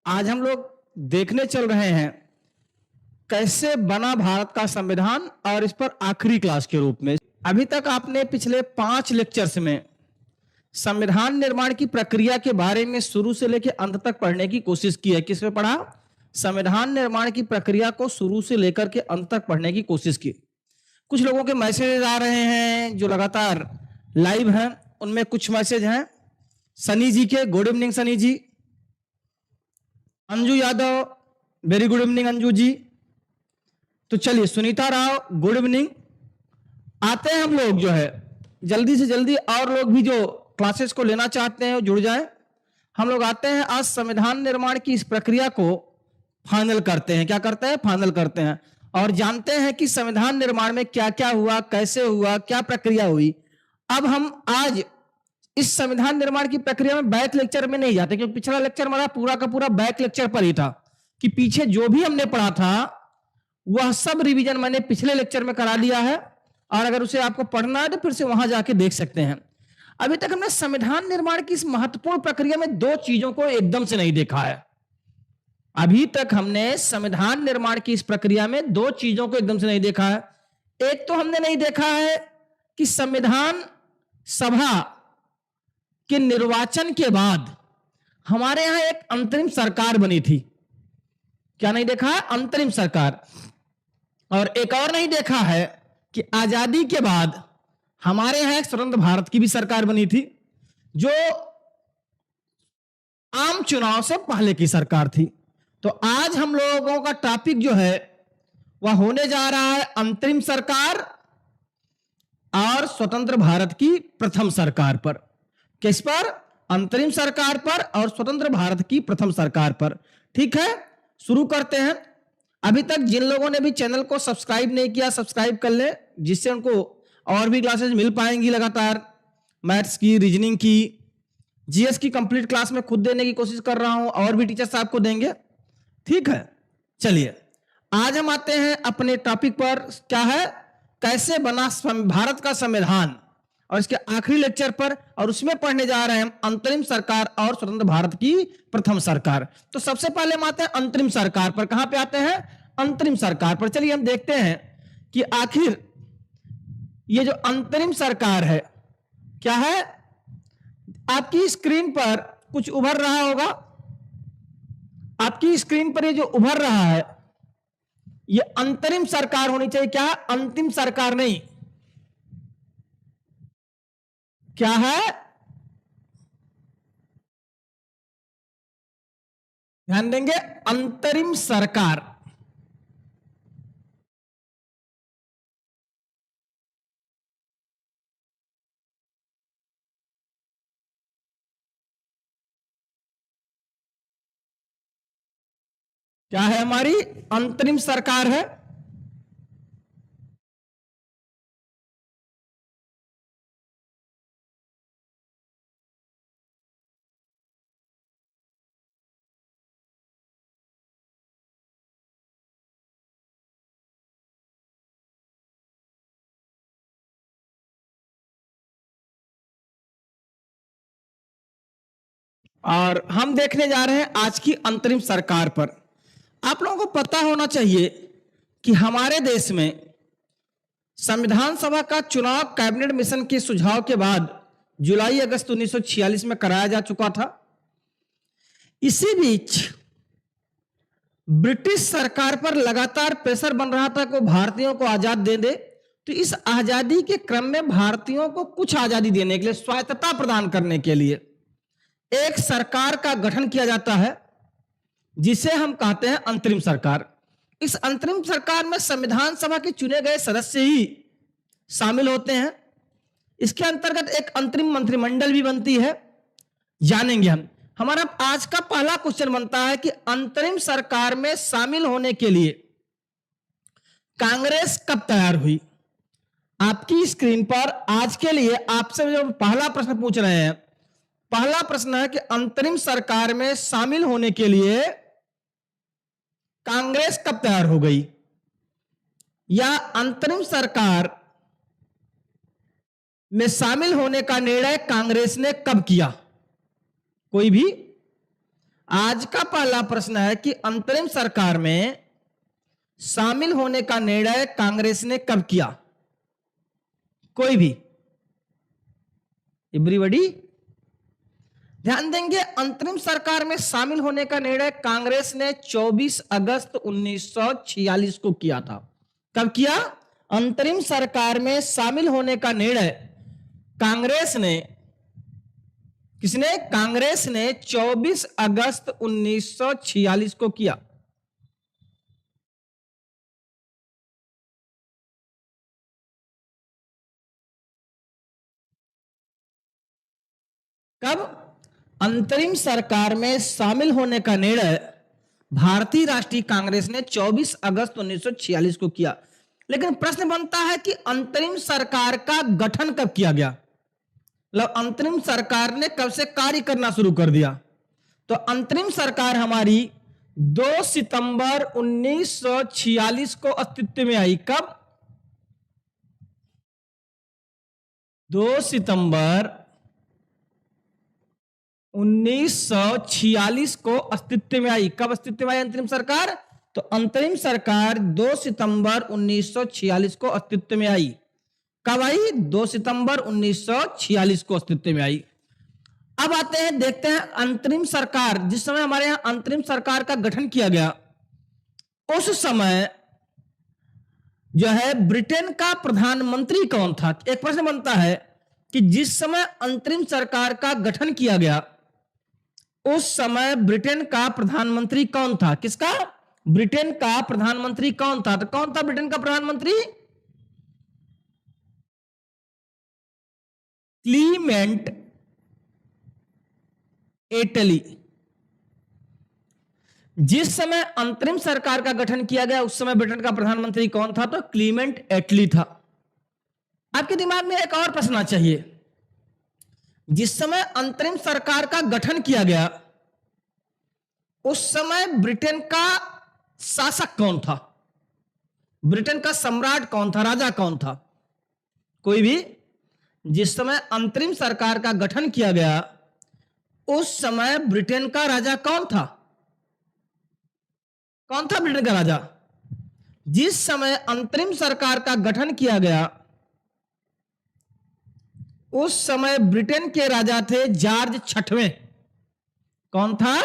आज हम लोग देखने चल रहे हैं कैसे बना भारत का संविधान और इस पर आखिरी क्लास के रूप में। अभी तक आपने पिछले 5 लेक्चर्स में संविधान निर्माण की प्रक्रिया के बारे में शुरू से लेकर अंत तक पढ़ने की कोशिश की है। किस पे पढ़ा? संविधान निर्माण की प्रक्रिया को शुरू से लेकर के अंत तक पढ़ने की कोशिश की। कुछ लोगों के मैसेज आ रहे हैं जो लगातार लाइव हैं, उनमें कुछ मैसेज हैं सनी जी के। Good evening Sunny ji. Anju Yadav, very good evening Anju ji. तो चलिए, सुनीता राव, गुड इवनिंग। आते हैं हम लोग जो है जल्दी से जल्दी, और लोग भी जो क्लासेस को लेना चाहते हैं जुड़ जाएं। हम लोग आते हैं आज संविधान निर्माण की इस प्रक्रिया को फाइनल करते हैं। क्या करते हैं? फाइनल करते हैं और जानते हैं कि संविधान निर्माण में क्या क्या हुआ, कैसे हुआ, क्या प्रक्रिया हुई। अब हम आज इस संविधान निर्माण की प्रक्रिया में बैक लेक्चर में नहीं जाते, क्योंकि पिछला लेक्चर हमारा पूरा का पूरा बैक लेक्चर पर ही था कि पीछे जो भी हमने पढ़ा था वह सब रिवीजन मैंने पिछले लेक्चर में करा लिया है, और अगर उसे आपको पढ़ना है तो फिर से वहां जाके देख सकते हैं। अभी तक हमने संविधान निर्माण की इस महत्वपूर्ण प्रक्रिया में 2 चीजों को एकदम से नहीं देखा है। अभी तक हमने संविधान निर्माण की इस प्रक्रिया में 2 चीजों को एकदम से नहीं देखा है। एक तो हमने नहीं देखा है कि संविधान सभा के निर्वाचन के बाद हमारे यहां एक अंतरिम सरकार बनी थी। क्या नहीं देखा है? अंतरिम सरकार। और एक और नहीं देखा है कि आजादी के बाद हमारे यहां एक स्वतंत्र भारत की भी सरकार बनी थी, जो आम चुनाव से पहले की सरकार थी। तो आज हम लोगों का टॉपिक जो है वह होने जा रहा है अंतरिम सरकार और स्वतंत्र भारत की प्रथम सरकार पर। किस पर? अंतरिम सरकार पर और स्वतंत्र भारत की प्रथम सरकार पर। ठीक है, शुरू करते हैं। अभी तक जिन लोगों ने भी चैनल को सब्सक्राइब नहीं किया, सब्सक्राइब कर ले, जिससे उनको और भी क्लासेस मिल पाएंगी लगातार। मैथ्स की, रीजनिंग की, जीएस की कंप्लीट क्लास में खुद देने की कोशिश कर रहा हूं, और भी टीचर्स आपको देंगे। ठीक है, चलिए आज हम आते हैं अपने टॉपिक पर। क्या है? कैसे बना भारत का संविधान, और इसके आखिरी लेक्चर पर, और उसमें पढ़ने जा रहे हैं हम अंतरिम सरकार और स्वतंत्र भारत की प्रथम सरकार। तो सबसे पहले हम आते हैं अंतरिम सरकार पर। कहां पे आते हैं? अंतरिम सरकार पर। चलिए हम देखते हैं कि आखिर ये जो अंतरिम सरकार है क्या है। आपकी स्क्रीन पर कुछ उभर रहा होगा। आपकी स्क्रीन पर ये जो उभर रहा है ये अंतरिम सरकार होनी चाहिए। क्या? अंतिम सरकार नहीं। क्या है? ध्यान देंगे, अंतरिम सरकार। क्या है? हमारी अंतरिम सरकार है। और हम देखने जा रहे हैं आज की अंतरिम सरकार पर। आप लोगों को पता होना चाहिए कि हमारे देश में संविधान सभा का चुनाव कैबिनेट मिशन के सुझाव के बाद जुलाई अगस्त 1946 में कराया जा चुका था। इसी बीच ब्रिटिश सरकार पर लगातार प्रेशर बन रहा था कि वो भारतीयों को आजाद दे दे। तो इस आजादी के क्रम में भारतीयों को कुछ आजादी देने के लिए, स्वायत्तता प्रदान करने के लिए एक सरकार का गठन किया जाता है, जिसे हम कहते हैं अंतरिम सरकार। इस अंतरिम सरकार में संविधान सभा के चुने गए सदस्य ही शामिल होते हैं। इसके अंतर्गत एक अंतरिम मंत्रिमंडल भी बनती है, जानेंगे हम। हमारा आज का पहला क्वेश्चन बनता है कि अंतरिम सरकार में शामिल होने के लिए कांग्रेस कब तैयार हुई। आपकी स्क्रीन पर आज के लिए आपसे जो पहला प्रश्न पूछ रहे हैं, पहला प्रश्न है कि अंतरिम सरकार में शामिल होने के लिए कांग्रेस कब तैयार हो गई, या अंतरिम सरकार में शामिल होने का निर्णय कांग्रेस ने कब किया। कोई भी आज का पहला प्रश्न है कि अंतरिम सरकार में शामिल होने का निर्णय कांग्रेस ने कब किया? कोई भी, एवरीबॉडी ध्यान देंगे। अंतरिम सरकार में शामिल होने का निर्णय कांग्रेस ने 24 अगस्त 1946 को किया था। कब किया? अंतरिम सरकार में शामिल होने का निर्णय कांग्रेस ने, किसने? कांग्रेस ने 24 अगस्त 1946 को किया। कब? अंतरिम सरकार में शामिल होने का निर्णय भारतीय राष्ट्रीय कांग्रेस ने 24 अगस्त 1946 को किया। लेकिन प्रश्न बनता है कि अंतरिम सरकार का गठन कब किया गया? मतलब अंतरिम सरकार ने कब से कार्य करना शुरू कर दिया? तो अंतरिम सरकार हमारी 2 सितंबर 1946 को अस्तित्व में आई। कब? 2 सितंबर 1946 को अस्तित्व में आई। कब अस्तित्व में आई अंतरिम सरकार? तो अंतरिम सरकार 2 सितंबर 1946 को अस्तित्व में आई। कब आई? 2 सितंबर 1946 को अस्तित्व में आई। अब आते हैं, देखते हैं अंतरिम सरकार, जिस समय हमारे यहां अंतरिम सरकार का गठन किया गया, उस समय जो है ब्रिटेन का प्रधानमंत्री कौन था? एक प्रश्न बनता है कि जिस समय अंतरिम सरकार का गठन किया गया, उस समय ब्रिटेन का प्रधानमंत्री कौन था? किसका? ब्रिटेन का प्रधानमंत्री कौन था? तो कौन था ब्रिटेन का प्रधानमंत्री? क्लीमेंट एटली। जिस समय अंतरिम सरकार का गठन किया गया, उस समय ब्रिटेन का प्रधानमंत्री कौन था? तो क्लीमेंट एटली था। आपके दिमाग में एक और प्रश्न चाहिए, जिस समय अंतरिम सरकार का गठन किया गया, उस समय ब्रिटेन का शासक कौन था? ब्रिटेन का सम्राट कौन था? राजा कौन था? कोई भी। जिस समय अंतरिम सरकार का गठन किया गया, उस समय ब्रिटेन का राजा कौन था? कौन था ब्रिटेन का राजा? जिस समय अंतरिम सरकार का गठन किया गया, उस समय ब्रिटेन के राजा थे जॉर्ज छठवें। कौन था?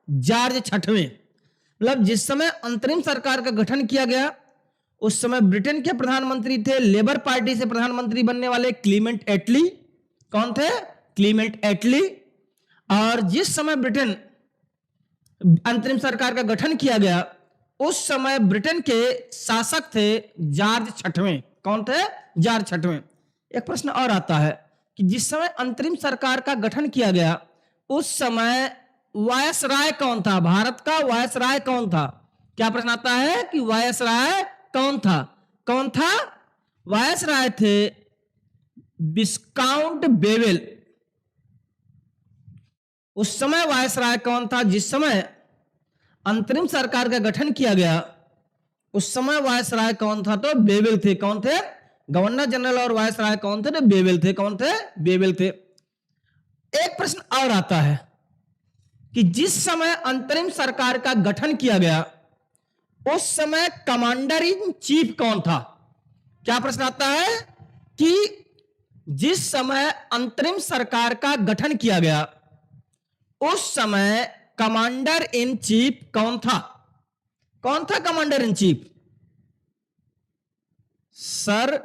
जॉर्ज छठवें। मतलब जिस समय अंतरिम सरकार का गठन किया गया, उस समय ब्रिटेन के प्रधानमंत्री थे लेबर पार्टी से प्रधानमंत्री बनने वाले क्लीमेंट एटली। कौन थे? क्लीमेंट एटली। और जिस समय ब्रिटेन अंतरिम सरकार का गठन किया गया, उस समय ब्रिटेन के शासक थे जॉर्ज छठवें। कौन थे? जॉर्ज छठवें। एक प्रश्न और आता है कि जिस समय अंतरिम सरकार का गठन किया गया, उस समय वायसराय कौन था? भारत का वायसराय कौन था? क्या प्रश्न आता है कि वायसराय कौन था? कौन था? वायसराय थे विस्काउंट बेवेल। उस समय वायसराय कौन था? जिस समय अंतरिम सरकार का गठन किया गया, उस समय वायसराय कौन था? तो बेवेल थे। कौन थे? गवर्नर जनरल और वायसराय कौन थे? तो बेवेल थे। कौन थे? बेवेल थे। एक प्रश्न और आता है कि जिस समय अंतरिम सरकार का गठन किया गया, उस समय कमांडर इन चीफ कौन था? क्या प्रश्न आता है कि जिस समय अंतरिम सरकार का गठन किया गया, उस समय कमांडर इन चीफ कौन था? कौन था commander in chief? Sir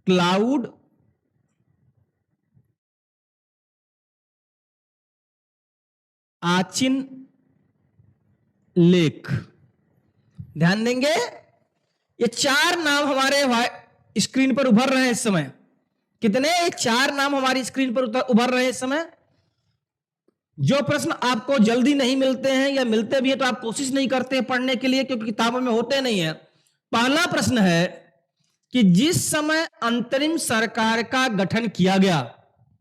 Claude Auchinleck. ध्यान देंगे, ये 4 नाम हमारे स्क्रीन पर उभर रहे हैं इस समय। कितने? 4 नाम हमारी स्क्रीन पर उभर रहे हैं इस समय। जो प्रश्न आपको जल्दी नहीं मिलते हैं या मिलते भी हैं तो आप कोशिश नहीं करते पढ़ने के लिए, क्योंकि किताबों में होते नहीं है। पहला प्रश्न है कि जिस समय अंतरिम सरकार का गठन किया गया,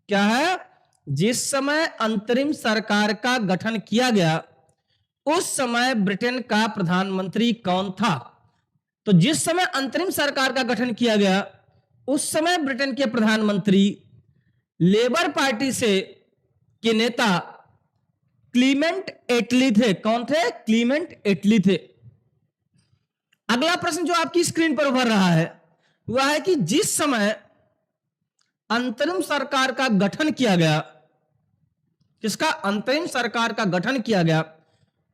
क्या है? जिस समय अंतरिम सरकार का गठन किया गया, उस समय ब्रिटेन का प्रधानमंत्री कौन था? तो जिस समय अंतरिम सरकार का गठन किया गया, उस समय ब्रिटेन के प्रधानमंत्री लेबर पार्टी से के नेता क्लीमेंट एटली थे। कौन थे? क्लीमेंट एटली थे। अगला प्रश्न जो आपकी स्क्रीन पर उभर रहा है वह है कि जिस समय अंतरिम सरकार का गठन किया गया, किसका? अंतरिम सरकार का गठन किया गया,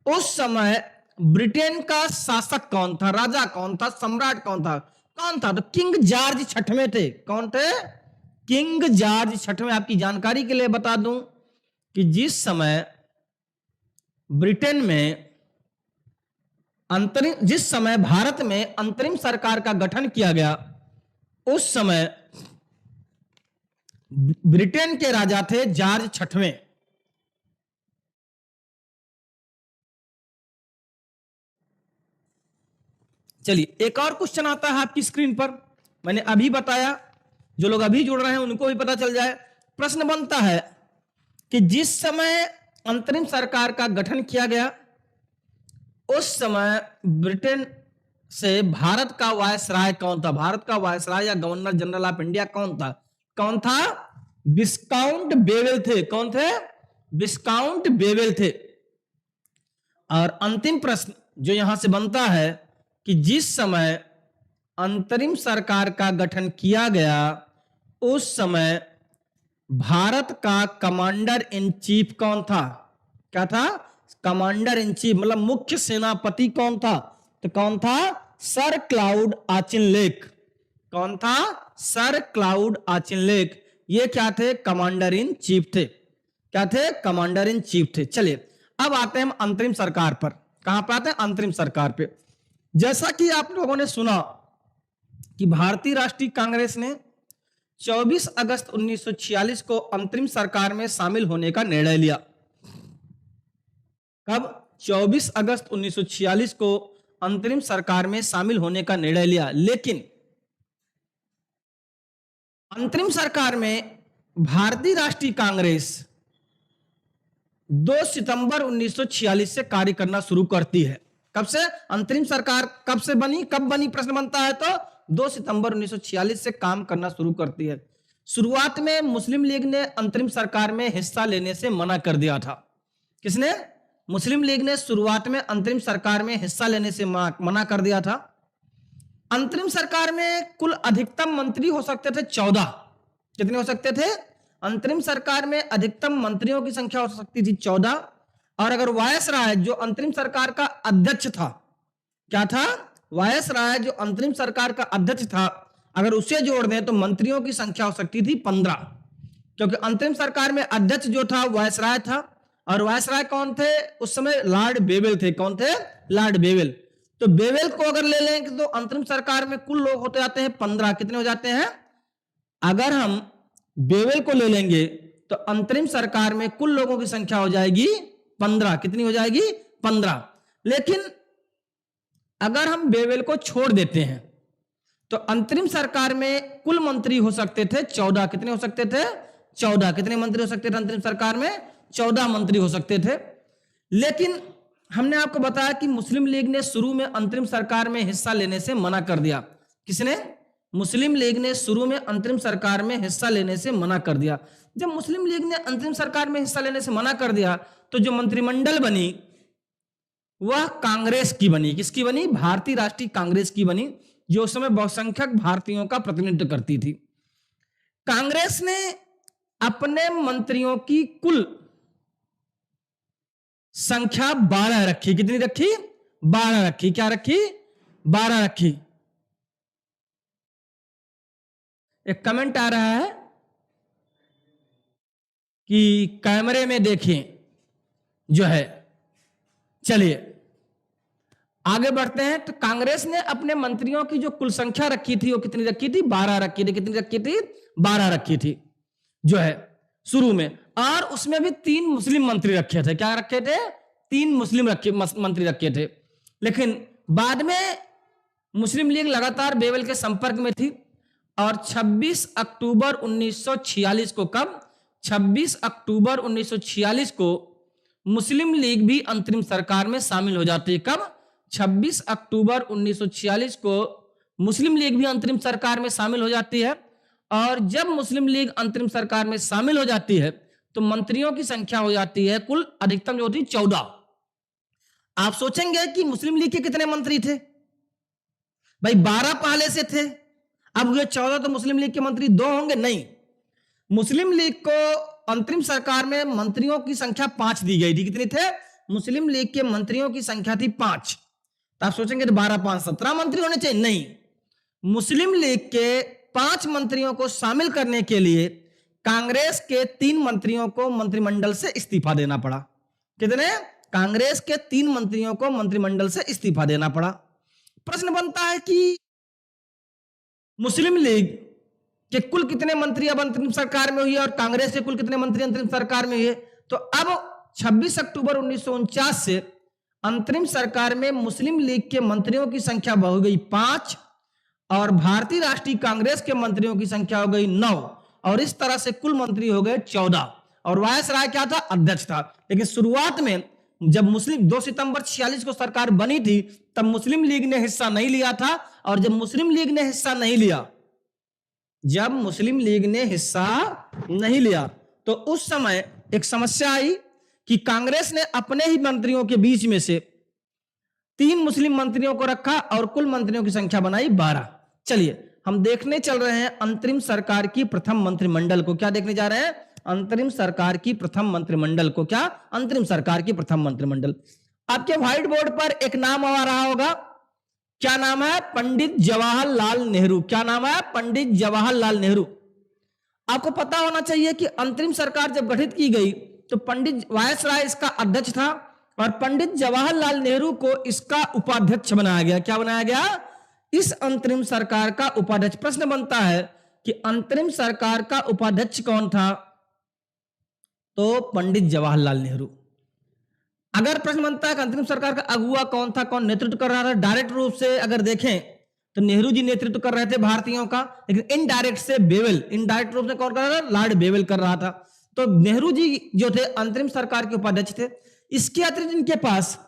उस समय ब्रिटेन का शासक कौन था? राजा कौन था? सम्राट कौन था? कौन था? तो किंग जॉर्ज छठवें थे। कौन थे? किंग जॉर्ज छठवें। आपकी जानकारी के लिए बता दूं कि जिस समय ब्रिटेन में जिस समय भारत में अंतरिम सरकार का गठन किया गया, उस समय ब्रिटेन के राजा थे जॉर्ज छठवें। चलिए एक और क्वेश्चन आता है आपकी स्क्रीन पर। मैंने अभी बताया, जो लोग अभी जुड़ रहे हैं उनको भी पता चल जाए। प्रश्न बनता है कि जिस समय अंतरिम सरकार का गठन किया गया, उस समय ब्रिटेन से भारत का वायसराय कौन था? भारत का वायसराय या गवर्नर जनरल ऑफ इंडिया कौन था? कौन था? विस्काउंट बेवेल थे। कौन थे? विस्काउंट बेवेल थे। और अंतिम प्रश्न जो यहां से बनता है कि जिस समय अंतरिम सरकार का गठन किया गया, उस समय भारत का कमांडर इन चीफ कौन था? क्या था? कमांडर इन चीफ, मतलब मुख्य सेनापति कौन था? तो कौन था? Sir cloud Auchinleck. कौन था? Sir cloud Auchinleck. ये क्या थे? कमांडर इन चीफ थे। क्या थे? कमांडर इन चीफ थे। चलिए अब आते हैं हम अंतरिम सरकार पर। कहां पर आते हैं? अंतरिम सरकार पे। जैसा कि आप लोगों ने सुना कि भारतीय राष्ट्रीय कांग्रेस ने 24 अगस्त 1946 को अंतरिम सरकार में शामिल होने का निर्णय लिया। कब? 24 अगस्त 1946 को अंतरिम सरकार में शामिल होने का निर्णय लिया। लेकिन अंतरिम सरकार में भारतीय राष्ट्रीय कांग्रेस 2 सितंबर 1946 से कार्य करना शुरू करती है। कब से? अंतरिम सरकार कब से बनी? कब बनी? प्रश्न बनता है तो 2 सितंबर 1946 से काम करना शुरू करती है। शुरुआत में मुस्लिम लीग ने अंतरिम सरकार में हिस्सा लेने से मना कर दिया था। किसने? मुस्लिम लीग ने शुरुआत में अंतरिम सरकार में हिस्सा लेने से मना कर दिया था। अंतरिम सरकार में कुल अधिकतम मंत्री हो सकते थे 14। कितने हो सकते थे? अंतरिम सरकार में अधिकतम मंत्रियों की संख्या हो सकती थी 14। और अगर वायसराय जो अंतरिम सरकार का अध्यक्ष था, क्या था? वायसराय जो अंतरिम सरकार का अध्यक्ष था, अगर उसे जोड़ दें तो मंत्रियों की संख्या हो सकती थी 15। क्योंकि अंतरिम सरकार में अध्यक्ष जो था वायसराय था, और वायसराय कौन थे उस समय? लॉर्ड बेवेल थे। कौन थे? Lord Wavell. तो बेवेल को अगर ले लें तो अंतरिम सरकार में कुल लोग होते जाते हैं 15। कितने हो जाते हैं? अगर हम बेवेल को ले लेंगे तो अंतरिम सरकार में कुल लोगों की संख्या हो जाएगी 15। कितनी हो जाएगी? 15। लेकिन अगर हम बेवेल को छोड़ देते हैं तो अंतरिम सरकार में कुल मंत्री हो सकते थे 14। कितने हो सकते थे? 14। कितने मंत्री हो सकते थे अंतरिम सरकार में? 14 मंत्री हो सकते थे। लेकिन हमने आपको बताया कि मुस्लिम लीग ने शुरू में अंतरिम सरकार में हिस्सा लेने से मना कर दिया। किसने? मुस्लिम लीग ने शुरू में अंतरिम सरकार में हिस्सा लेने से मना कर दिया। जब मुस्लिम लीग ने अंतरिम सरकार में हिस्सा लेने से मना कर दिया तो जो मंत्रिमंडल बनी वह कांग्रेस की बनी। किसकी बनी? भारतीय राष्ट्रीय कांग्रेस की बनी, जो उस समय बहुसंख्यक भारतीयों का प्रतिनिधित्व करती थी। कांग्रेस ने अपने मंत्रियों की कुल संख्या 12 रखी। कितनी रखी? 12 रखी। क्या रखी? 12 रखी। एक कमेंट आ रहा है कि कैमरे में देखें जो है। चलिए आगे बढ़ते हैं। तो कांग्रेस ने अपने मंत्रियों की जो कुल संख्या रखी थी वो कितनी रखी थी? 12 रखी थी। कितनी रखी थी? 12 रखी थी जो है शुरू में। और उसमें भी 3 मुस्लिम मंत्री रखे थे। क्या रखे थे? 3 मुस्लिम मंत्री रखे थे। लेकिन बाद में मुस्लिम लीग लगातार बेवेल के संपर्क में थी और 26 अक्टूबर 1946 को, कब? 26 अक्टूबर 1946 को मुस्लिम लीग भी अंतरिम सरकार में शामिल हो जाती है। कब? 26 अक्टूबर 1946 को मुस्लिम लीग भी अंतरिम सरकार में शामिल हो जाती है। और जब मुस्लिम लीग अंतरिम सरकार में शामिल हो जाती है तो मंत्रियों की संख्या हो जाती है कुल अधिकतम जो होती है 14। आप सोचेंगे कि मुस्लिम लीग के कितने मंत्री थे, भाई 12 पहले से थे, अब हुए 14, तो मुस्लिम लीग के मंत्री 2 होंगे? नहीं, मुस्लिम लीग को अंतरिम सरकार में मंत्रियों की संख्या 5 दी गई थी। कितनी थे? मुस्लिम लीग के मंत्रियों की संख्या थी 5। तो आप सोचेंगे 12 5 17 मंत्री होने चाहिए, नहीं, मुस्लिम लीग के 5 मंत्रियों को शामिल करने के लिए कांग्रेस के 3 मंत्रियों को मंत्रिमंडल से इस्तीफा देना पड़ा। कितने? कांग्रेस के 3 मंत्रियों को मंत्रिमंडल से इस्तीफा देना पड़ा। प्रश्न बनता है कि मुस्लिम लीग के कुल कितने मंत्री अब अंतरिम सरकार में हुए और कांग्रेस के कुल कितने मंत्री अंतरिम सरकार में हुए? तो अब 26 अक्टूबर 1949 से अंतरिम सरकार में मुस्लिम लीग के मंत्रियों की संख्या हो गई 5 और भारतीय राष्ट्रीय कांग्रेस के मंत्रियों की संख्या हो गई 9 और इस तरह से कुल मंत्री हो गए 14 और वायसराय क्या था? अध्यक्ष था। लेकिन शुरुआत में जब मुस्लिम 2 सितंबर 46 को सरकार बनी थी तब मुस्लिम लीग ने हिस्सा नहीं लिया था और जब मुस्लिम लीग ने हिस्सा नहीं लिया तो उस समय एक समस्या आई कि कांग्रेस ने अपने ही मंत्रियों के बीच में से 3 मुस्लिम मंत्रियों को रखा और कुल मंत्रियों की संख्या बनाई 12। चलिए हम देखने चल रहे हैं अंतरिम सरकार की प्रथम मंत्रिमंडल को। क्या देखने जा रहे हैं? अंतरिम सरकार की प्रथम मंत्रिमंडल को। क्या? अंतरिम सरकार की प्रथम मंत्रिमंडल। आपके व्हाइट बोर्ड पर एक नाम आ रहा होगा, क्या नाम है? पंडित जवाहरलाल नेहरू। क्या नाम है? पंडित जवाहरलाल नेहरू। आपको पता होना चाहिए कि अंतरिम सरकार जब गठित की गई तो पंडित वायसराय इसका अध्यक्ष था और पंडित जवाहरलाल नेहरू को इसका उपाध्यक्ष बनाया गया। क्या बनाया गया? इस अंतरिम सरकार का उपाध्यक्ष। प्रश्न बनता है कि अंतरिम सरकार का उपाध्यक्ष कौन था? तो पंडित जवाहरलाल नेहरू। अगर प्रश्न बनता है कि अंतरिम सरकार का अगुवा कौन था, कौन नेतृत्व कर रहा था, डायरेक्ट रूप से अगर देखें तो नेहरू जी नेतृत्व कर रहे थे भारतीयों का, लेकिन इनडायरेक्ट से बेवेल, इनडायरेक्ट रूप से कौन कर रहा था? लॉर्ड बेवेल कर रहा था। तो नेहरू जी जो थे अंतरिम सरकार के उपाध्यक्ष थे। इसके अतिरिक्त इनके पास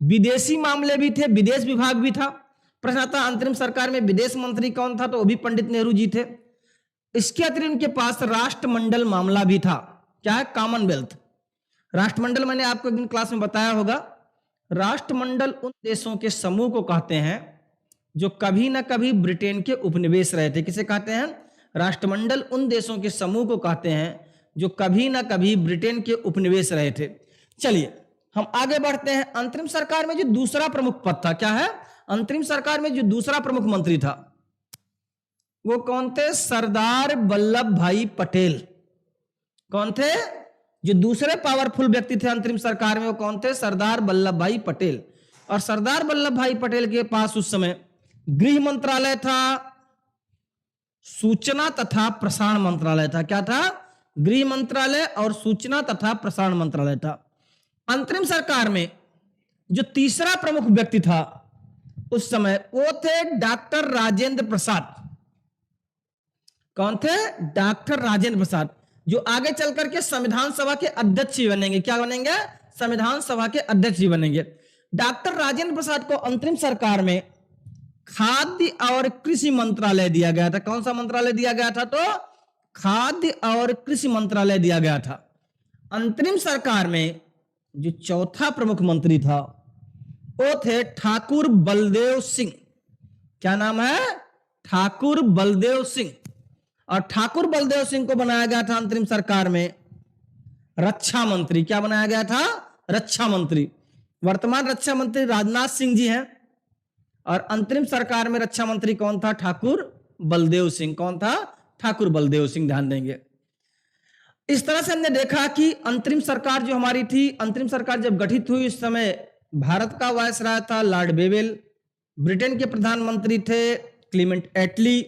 विदेशी मामले भी थे, विदेश विभाग भी था। प्रश्न आता अंतरिम सरकार में विदेश मंत्री कौन था? तो वो भी पंडित नेहरू जी थे। इसके अतिरिक्त इनके पास राष्ट्रमंडल मामला भी था। क्या है? कॉमनवेल्थ राष्ट्रमंडल। मैंने आपको एक दिन क्लास में बताया होगा, राष्ट्रमंडल उन देशों के समूह को कहते हैं जो कभी ना कभी ब्रिटेन के उपनिवेश रहे थे। किसे कहते हैं? राष्ट्रमंडल उन देशों के समूह को कहते हैं जो कभी ना कभी ब्रिटेन के उपनिवेश रहे थे। चलिए हम आगे बढ़ते हैं। अंतरिम सरकार में जो दूसरा प्रमुख पद था, क्या है? अंतरिम सरकार में जो दूसरा प्रमुख मंत्री था वो कौन थे? सरदार वल्लभ भाई पटेल। कौन थे? जो दूसरे पावरफुल व्यक्ति थे अंतरिम सरकार में वो कौन थे? सरदार वल्लभ भाई पटेल। और सरदार वल्लभ भाई पटेल के पास उस समय गृह मंत्रालय था, सूचना तथा प्रसारण मंत्रालय था। क्या था? गृह मंत्रालय और सूचना तथा प्रसारण मंत्रालय था। अंतरिम सरकार में जो तीसरा प्रमुख व्यक्ति था उस समय वो थे डॉक्टर राजेंद्र प्रसाद। कौन थे? डॉक्टर राजेंद्र प्रसाद, जो आगे चल करके संविधान सभा के अध्यक्ष भी बनेंगे। क्या बनेंगे? संविधान सभा के अध्यक्ष भी बनेंगे। डॉक्टर राजेंद्र प्रसाद को अंतरिम सरकार में खाद्य और कृषि मंत्रालय दिया गया था। कौन सा मंत्रालय दिया गया था? तो खाद्य और कृषि मंत्रालय दिया गया था। अंतरिम सरकार में जो चौथा प्रमुख मंत्री था वो थे ठाकुर बलदेव सिंह। क्या नाम है? ठाकुर बलदेव सिंह। और ठाकुर बलदेव सिंह को बनाया गया था अंतरिम सरकार में रक्षा मंत्री। क्या बनाया गया था? रक्षा मंत्री। वर्तमान रक्षा मंत्री राजनाथ सिंह जी हैं और अंतरिम सरकार में रक्षा मंत्री कौन था? ठाकुर बलदेव सिंह। कौन था? ठाकुर बलदेव सिंह। ध्यान देंगे। इस तरह से हमने देखा कि अंतरिम सरकार जो हमारी थी, अंतरिम सरकार जब गठित हुई उस समय भारत का वायसराय था लॉर्ड बेवेल, ब्रिटेन के प्रधानमंत्री थे क्लीमेंट एटली,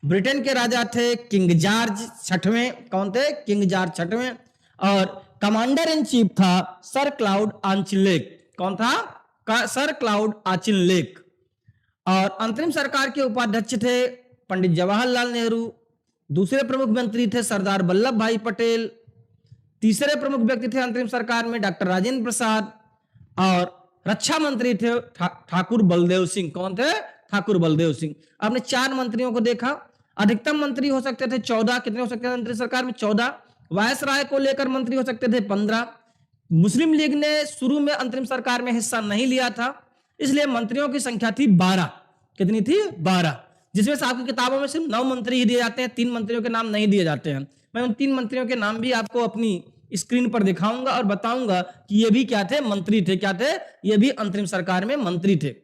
ब्रिटेन के राजा थे किंग जॉर्ज छठवें। कौन थे? किंग जॉर्ज छठवें। और कमांडर इन चीफ था सर क्लाउड आचिनलेक। कौन था? Sir Claude Auchinleck. और अंतरिम सरकार के उपाध्यक्ष थे पंडित जवाहरलाल नेहरू, दूसरे प्रमुख मंत्री थे सरदार वल्लभ भाई पटेल, तीसरे प्रमुख व्यक्ति थे अंतरिम सरकार में डॉक्टर राजेंद्र प्रसाद और रक्षा मंत्री थे ठाकुर बलदेव सिंह। कौन थे? ठाकुर बलदेव सिंह। आपने 4 मंत्रियों को देखा। अधिकतम मंत्री हो सकते थे 14। कितने हो सकते थे अंतरिम सरकार में? 14। वायसराय को लेकर मंत्री हो सकते थे 15। मुस्लिम लीग ने शुरू में अंतरिम सरकार में हिस्सा नहीं लिया था, इसलिए मंत्रियों की संख्या थी 12। कितनी थी? 12, जिसमें से आपकी किताबों में सिर्फ 9 मंत्री ही दिए जाते हैं, 3 मंत्रियों के नाम नहीं दिए जाते हैं। मैं उन 3 मंत्रियों के नाम भी आपको अपनी स्क्रीन पर दिखाऊंगा और बताऊंगा कि ये भी क्या थे? मंत्री थे। क्या थे? ये भी अंतरिम सरकार में मंत्री थे।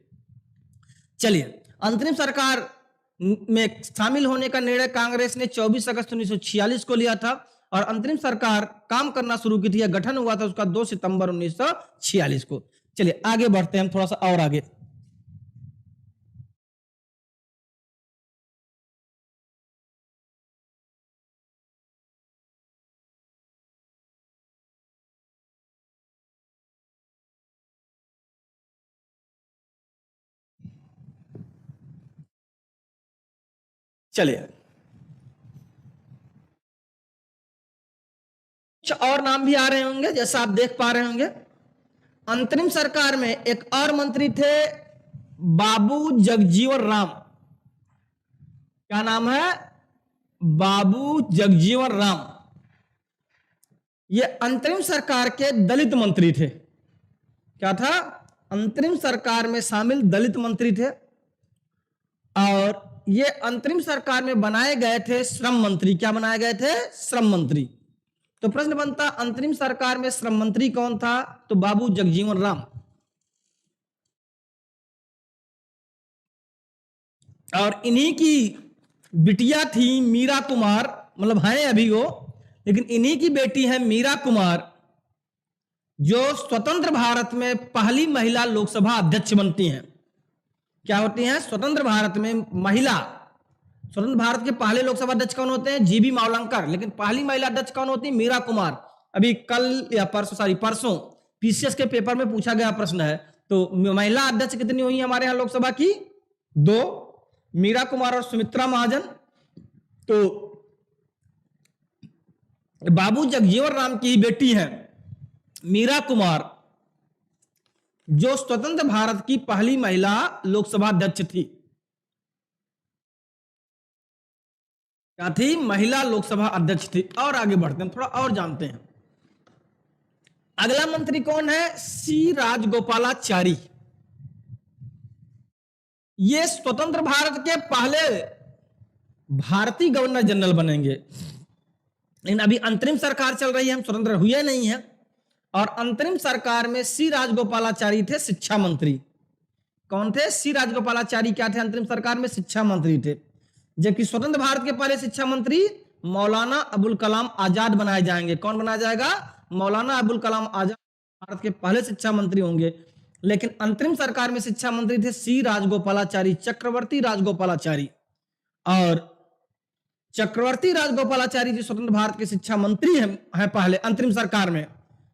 चलिए, अंतरिम सरकार में शामिल होने का निर्णय कांग्रेस ने 24 अगस्त 1946 को लिया था और अंतरिम सरकार काम करना शुरू की थी, यह गठन हुआ था उसका 2 सितंबर 1946 को। चलिए आगे बढ़ते हैं हम थोड़ा सा और आगे। चलिए, और नाम भी आ रहे होंगे जैसा आप देख पा रहे होंगे। अंतरिम सरकार में एक और मंत्री थे, बाबू जगजीवन राम। क्या नाम है? बाबू जगजीवन राम। ये अंतरिम सरकार के दलित मंत्री थे। क्या था? अंतरिम सरकार में शामिल दलित मंत्री थे और ये अंतरिम सरकार में बनाए गए थे श्रम मंत्री। क्या बनाए गए थे? श्रम मंत्री। तो प्रश्न बनता, अंतरिम सरकार में श्रम मंत्री कौन था? तो बाबू जगजीवन राम। और इन्हीं की बिटिया थी मीरा कुमार, मतलब है अभी वो, लेकिन इन्हीं की बेटी है मीरा कुमार, जो स्वतंत्र भारत में पहली महिला लोकसभा अध्यक्ष बनती हैं। क्या होती हैं? स्वतंत्र भारत में महिला। स्वतंत्र भारत के पहले लोकसभा अध्यक्ष कौन होते हैं? जीबी मावलंकर। लेकिन पहली महिला अध्यक्ष कौन होती है? मीरा कुमार। अभी कल या परसों पीसीएस के पेपर में पूछा गया प्रश्न है। तो महिला अध्यक्ष कितनी हुई हमारे यहाँ लोकसभा की? 2, मीरा कुमार और सुमित्रा महाजन। तो बाबू जगजीवन राम की बेटी है मीरा कुमार, जो स्वतंत्र भारत की पहली महिला लोकसभा अध्यक्ष थी। क्या थी? महिला लोकसभा अध्यक्ष थी। और आगे बढ़ते हैं, थोड़ा और जानते हैं। अगला मंत्री कौन है? सी राजगोपालाचारी। ये स्वतंत्र भारत के पहले भारतीय गवर्नर जनरल बनेंगे। लेकिन अभी अंतरिम सरकार चल रही है, हम स्वतंत्र हुए नहीं है। और अंतरिम सरकार में सी राजगोपालाचारी थे शिक्षा मंत्री। कौन थे? सी राजगोपालाचारी क्या थे? अंतरिम सरकार में शिक्षा मंत्री थे। जबकि स्वतंत्र भारत के पहले शिक्षा मंत्री मौलाना अबुल कलाम आजाद बनाए जाएंगे। कौन बनाया जाएगा? मौलाना अबुल कलाम आजाद भारत के पहले शिक्षा मंत्री होंगे। लेकिन अंतरिम सरकार में शिक्षा मंत्री थे सी राजगोपालाचारी, चक्रवर्ती राजगोपालाचारी। और चक्रवर्ती राजगोपालाचारी जी स्वतंत्र भारत के शिक्षा मंत्री हैं पहले अंतरिम सरकार में।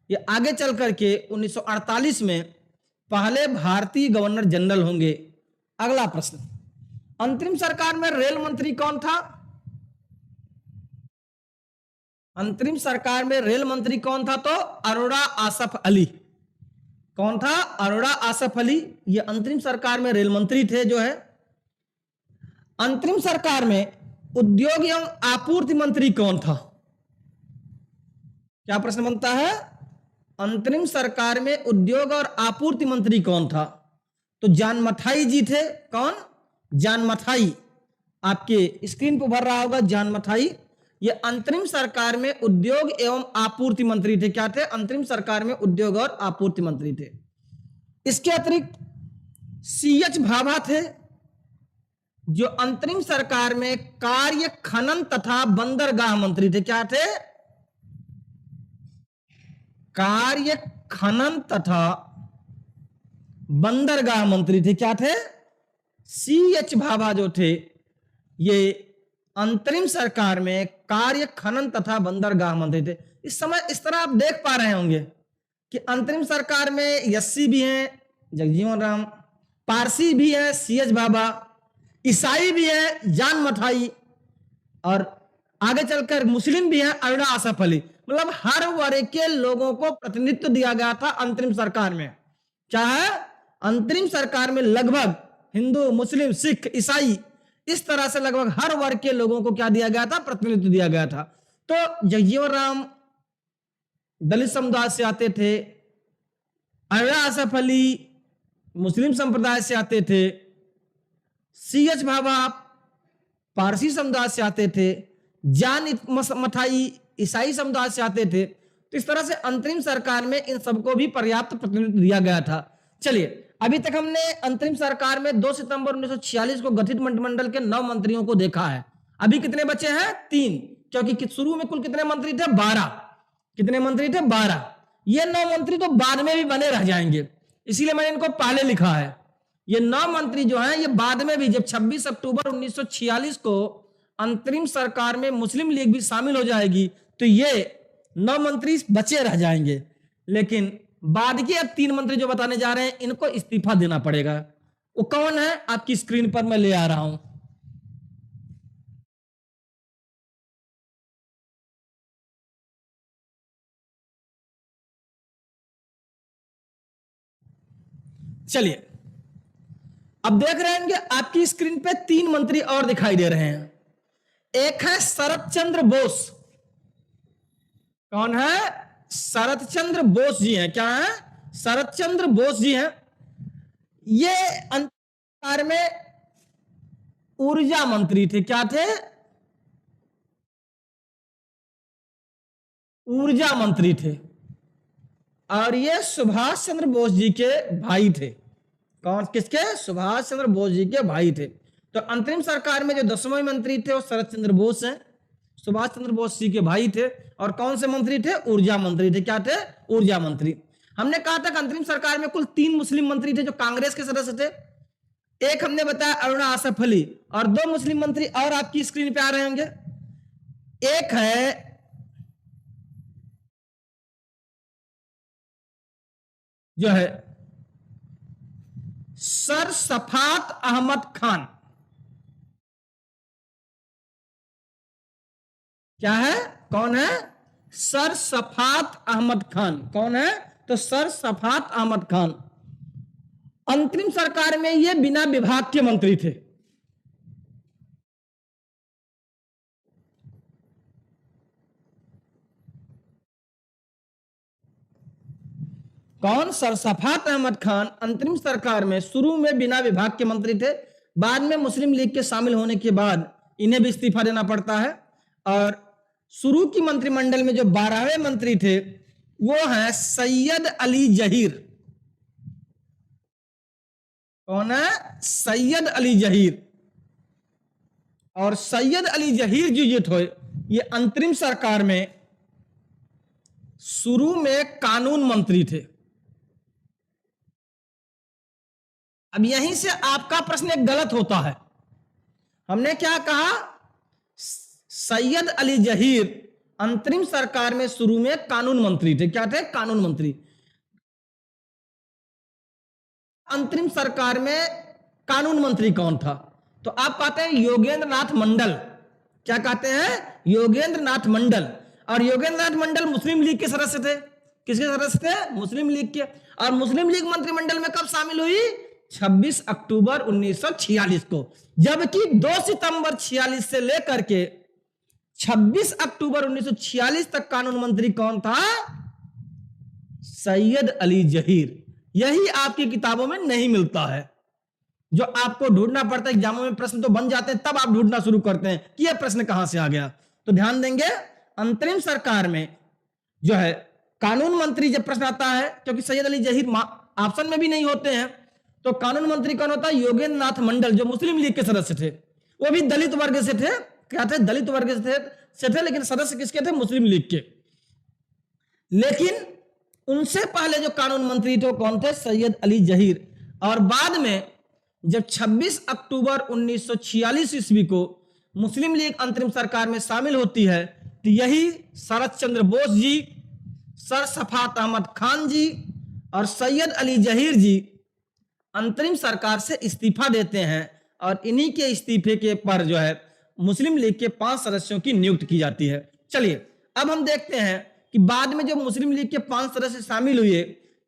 ये आगे चल करके 1948 में पहले भारतीय गवर्नर जनरल होंगे। अगला प्रश्न, अंतरिम सरकार में रेल मंत्री कौन था? अंतरिम सरकार में रेल मंत्री कौन था? तो अरोड़ा आसफ अली। कौन था? अरोड़ा आसफ अली। ये अंतरिम सरकार में रेल मंत्री थे जो है। अंतरिम सरकार में उद्योग एवं आपूर्ति मंत्री कौन था? क्या प्रश्न बनता है? अंतरिम सरकार में उद्योग और आपूर्ति मंत्री कौन था? तो जान मथाई जी थे। कौन? जान मथाई। आपके स्क्रीन पर भर रहा होगा जान मथाई। ये अंतरिम सरकार में उद्योग एवं आपूर्ति मंत्री थे। क्या थे? अंतरिम सरकार में उद्योग और आपूर्ति मंत्री थे। इसके अतिरिक्त सीएच भाभा थे, जो अंतरिम सरकार में कार्य खनन तथा बंदरगाह मंत्री थे। क्या थे? कार्य खनन तथा बंदरगाह मंत्री थे। क्या थे? सीएच भाभा जो थे ये अंतरिम सरकार में कार्य खनन तथा बंदरगाह मंत्री थे। इस समय इस तरह आप देख पा रहे होंगे कि अंतरिम सरकार में एससी भी हैं जगजीवन राम, पारसी भी है सीएच भाभा, ईसाई भी है जान मथाई, और आगे चलकर मुस्लिम भी है अरोड़ा आसफ अली। मतलब हर वर्ग के लोगों को प्रतिनिधित्व दिया गया था अंतरिम सरकार में। क्या है? अंतरिम सरकार में लगभग हिंदू, मुस्लिम, सिख, ईसाई, इस तरह से लगभग हर वर्ग के लोगों को क्या दिया गया था? प्रतिनिधित्व दिया गया था। तो जगजीवन राम दलित समुदाय से आते थे, अररा असफ अली मुस्लिम संप्रदाय से आते थे, सी.एच. भाभा पारसी समुदाय से आते थे, जान मथाई ईसाई समुदाय से आते थे। तो इस तरह से अंतरिम सरकार में इन सबको भी पर्याप्त प्रतिनिधित्व दिया गया था। चलिए, अभी तक हमने अंतरिम सरकार में 2 सितंबर 1946 को गठित मंत्रिमंडल के 9 मंत्रियों को देखा है। अभी कितने बचे हैं? 3, क्योंकि शुरू में कुल कितने मंत्री थे? 12। कितने मंत्री थे? 12। ये 9 मंत्री तो बाद में भी बने रह जाएंगे, इसीलिए मैंने इनको पहले लिखा है। ये 9 मंत्री जो हैं ये बाद में भी, जब 26 अक्टूबर 1946 को अंतरिम सरकार में मुस्लिम लीग भी शामिल हो जाएगी तो ये 9 मंत्री बचे रह जाएंगे। लेकिन बाद के अब 3 मंत्री जो बताने जा रहे हैं इनको इस्तीफा देना पड़ेगा। वो कौन है? आपकी स्क्रीन पर मैं ले आ रहा हूं। चलिए, अब देख रहे हैं कि आपकी स्क्रीन पे 3 मंत्री और दिखाई दे रहे हैं। एक है शरत चंद्र बोस। कौन है? शरत चंद्र बोस जी हैं। क्या है? शरत चंद्र बोस जी हैं। ये अंतर में ऊर्जा मंत्री थे। क्या थे? ऊर्जा मंत्री थे। और ये सुभाष चंद्र बोस जी के भाई थे। कौन? किसके? सुभाष चंद्र बोस जी के भाई थे। तो अंतरिम सरकार में जो 10वें मंत्री थे वो शरत चंद्र बोस हैं, सुभाष चंद्र बोस जी के भाई थे। और कौन से मंत्री थे? ऊर्जा मंत्री थे। क्या थे? ऊर्जा मंत्री। हमने कहा था कि अंतरिम सरकार में कुल 3 मुस्लिम मंत्री थे जो कांग्रेस के सदस्य थे। एक हमने बताया अरुणा आसफ अली, और 2 मुस्लिम मंत्री और आपकी स्क्रीन पे आ रहे होंगे। एक है जो है सर सफात अहमद खान। क्या है? कौन है? सर सफात अहमद खान। कौन है? तो सर सफात अहमद खान। अंतरिम सरकार में ये बिना विभाग के मंत्री थे। कौन? सर सफात अहमद खान अंतरिम सरकार में शुरू में बिना विभाग के मंत्री थे। बाद में मुस्लिम लीग के शामिल होने के बाद इन्हें भी इस्तीफा देना पड़ता है। और शुरू की मंत्रिमंडल में जो 12वें मंत्री थे वो हैं सैयद अली जहीर। कौन है? सैयद अली जहीर। और सैयद अली जहीर जी जो थे ये अंतरिम सरकार में शुरू में कानून मंत्री थे। अब यहीं से आपका प्रश्न एक गलत होता है। हमने क्या कहा? सैयद अली जहीर अंतरिम सरकार में शुरू में कानून मंत्री थे। क्या थे? कानून मंत्री। अंतरिम सरकार में कानून मंत्री कौन था? तो आप कहते हैं योगेंद्र नाथ मंडल। क्या कहते हैं? योगेंद्र नाथ मंडल। और योगेंद्र नाथ मंडल मुस्लिम लीग के सदस्य थे। किसके सदस्य थे? मुस्लिम लीग के। और मुस्लिम लीग मंत्रिमंडल में कब शामिल हुई? 26 अक्टूबर 1946 को। जबकि 2 सितंबर 46 से लेकर के 26 अक्टूबर 1946 तक कानून मंत्री कौन था? सैयद अली जहीर। यही आपकी किताबों में नहीं मिलता है, जो आपको ढूंढना पड़ता है। एग्जामों में प्रश्न तो बन जाते हैं, तब आप ढूंढना शुरू करते हैं कि यह प्रश्न कहां से आ गया। तो ध्यान देंगे, अंतरिम सरकार में जो है कानून मंत्री जब प्रश्न आता है, क्योंकि सैयद अली जहीर ऑप्शन में भी नहीं होते हैं, तो कानून मंत्री कौन होता है? योगेंद्र नाथ मंडल, जो मुस्लिम लीग के सदस्य थे। वो भी दलित वर्ग से थे। क्या थे? दलित वर्ग से थे, लेकिन सदस्य किसके थे? मुस्लिम लीग के। लेकिन उनसे पहले जो कानून मंत्री थे वो कौन थे? सैयद अली जहीर। और बाद में जब 26 अक्टूबर 1946 ईस्वी को मुस्लिम लीग अंतरिम सरकार में शामिल होती है, तो यही शरत चंद्र बोस जी, सर सफात अहमद खान जी और सैयद अली जहीर जी अंतरिम सरकार से इस्तीफा देते हैं। और इन्हीं के इस्तीफे के पर जो है मुस्लिम लीग के 5 सदस्यों की नियुक्ति की जाती है। चलिए, अब हम देखते हैं कि बाद में जो मुस्लिम लीग के 5 सदस्य शामिल हुए,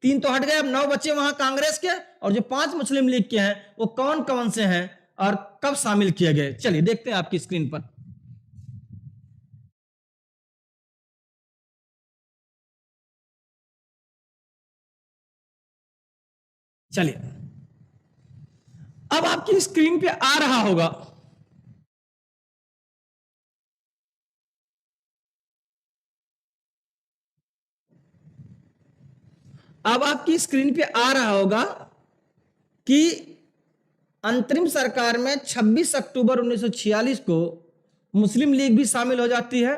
3 तो हट गए, अब 9 बच्चे वहां कांग्रेस के, और जो 5 मुस्लिम लीग के हैं वो कौन कौन से हैं और कब शामिल किए गए। चलिए देखते हैं आपकी स्क्रीन पर। चलिए, अब आपकी स्क्रीन पे आ रहा होगा अब आपकी स्क्रीन पे आ रहा होगा कि अंतरिम सरकार में 26 अक्टूबर 1946 को मुस्लिम लीग भी शामिल हो जाती है।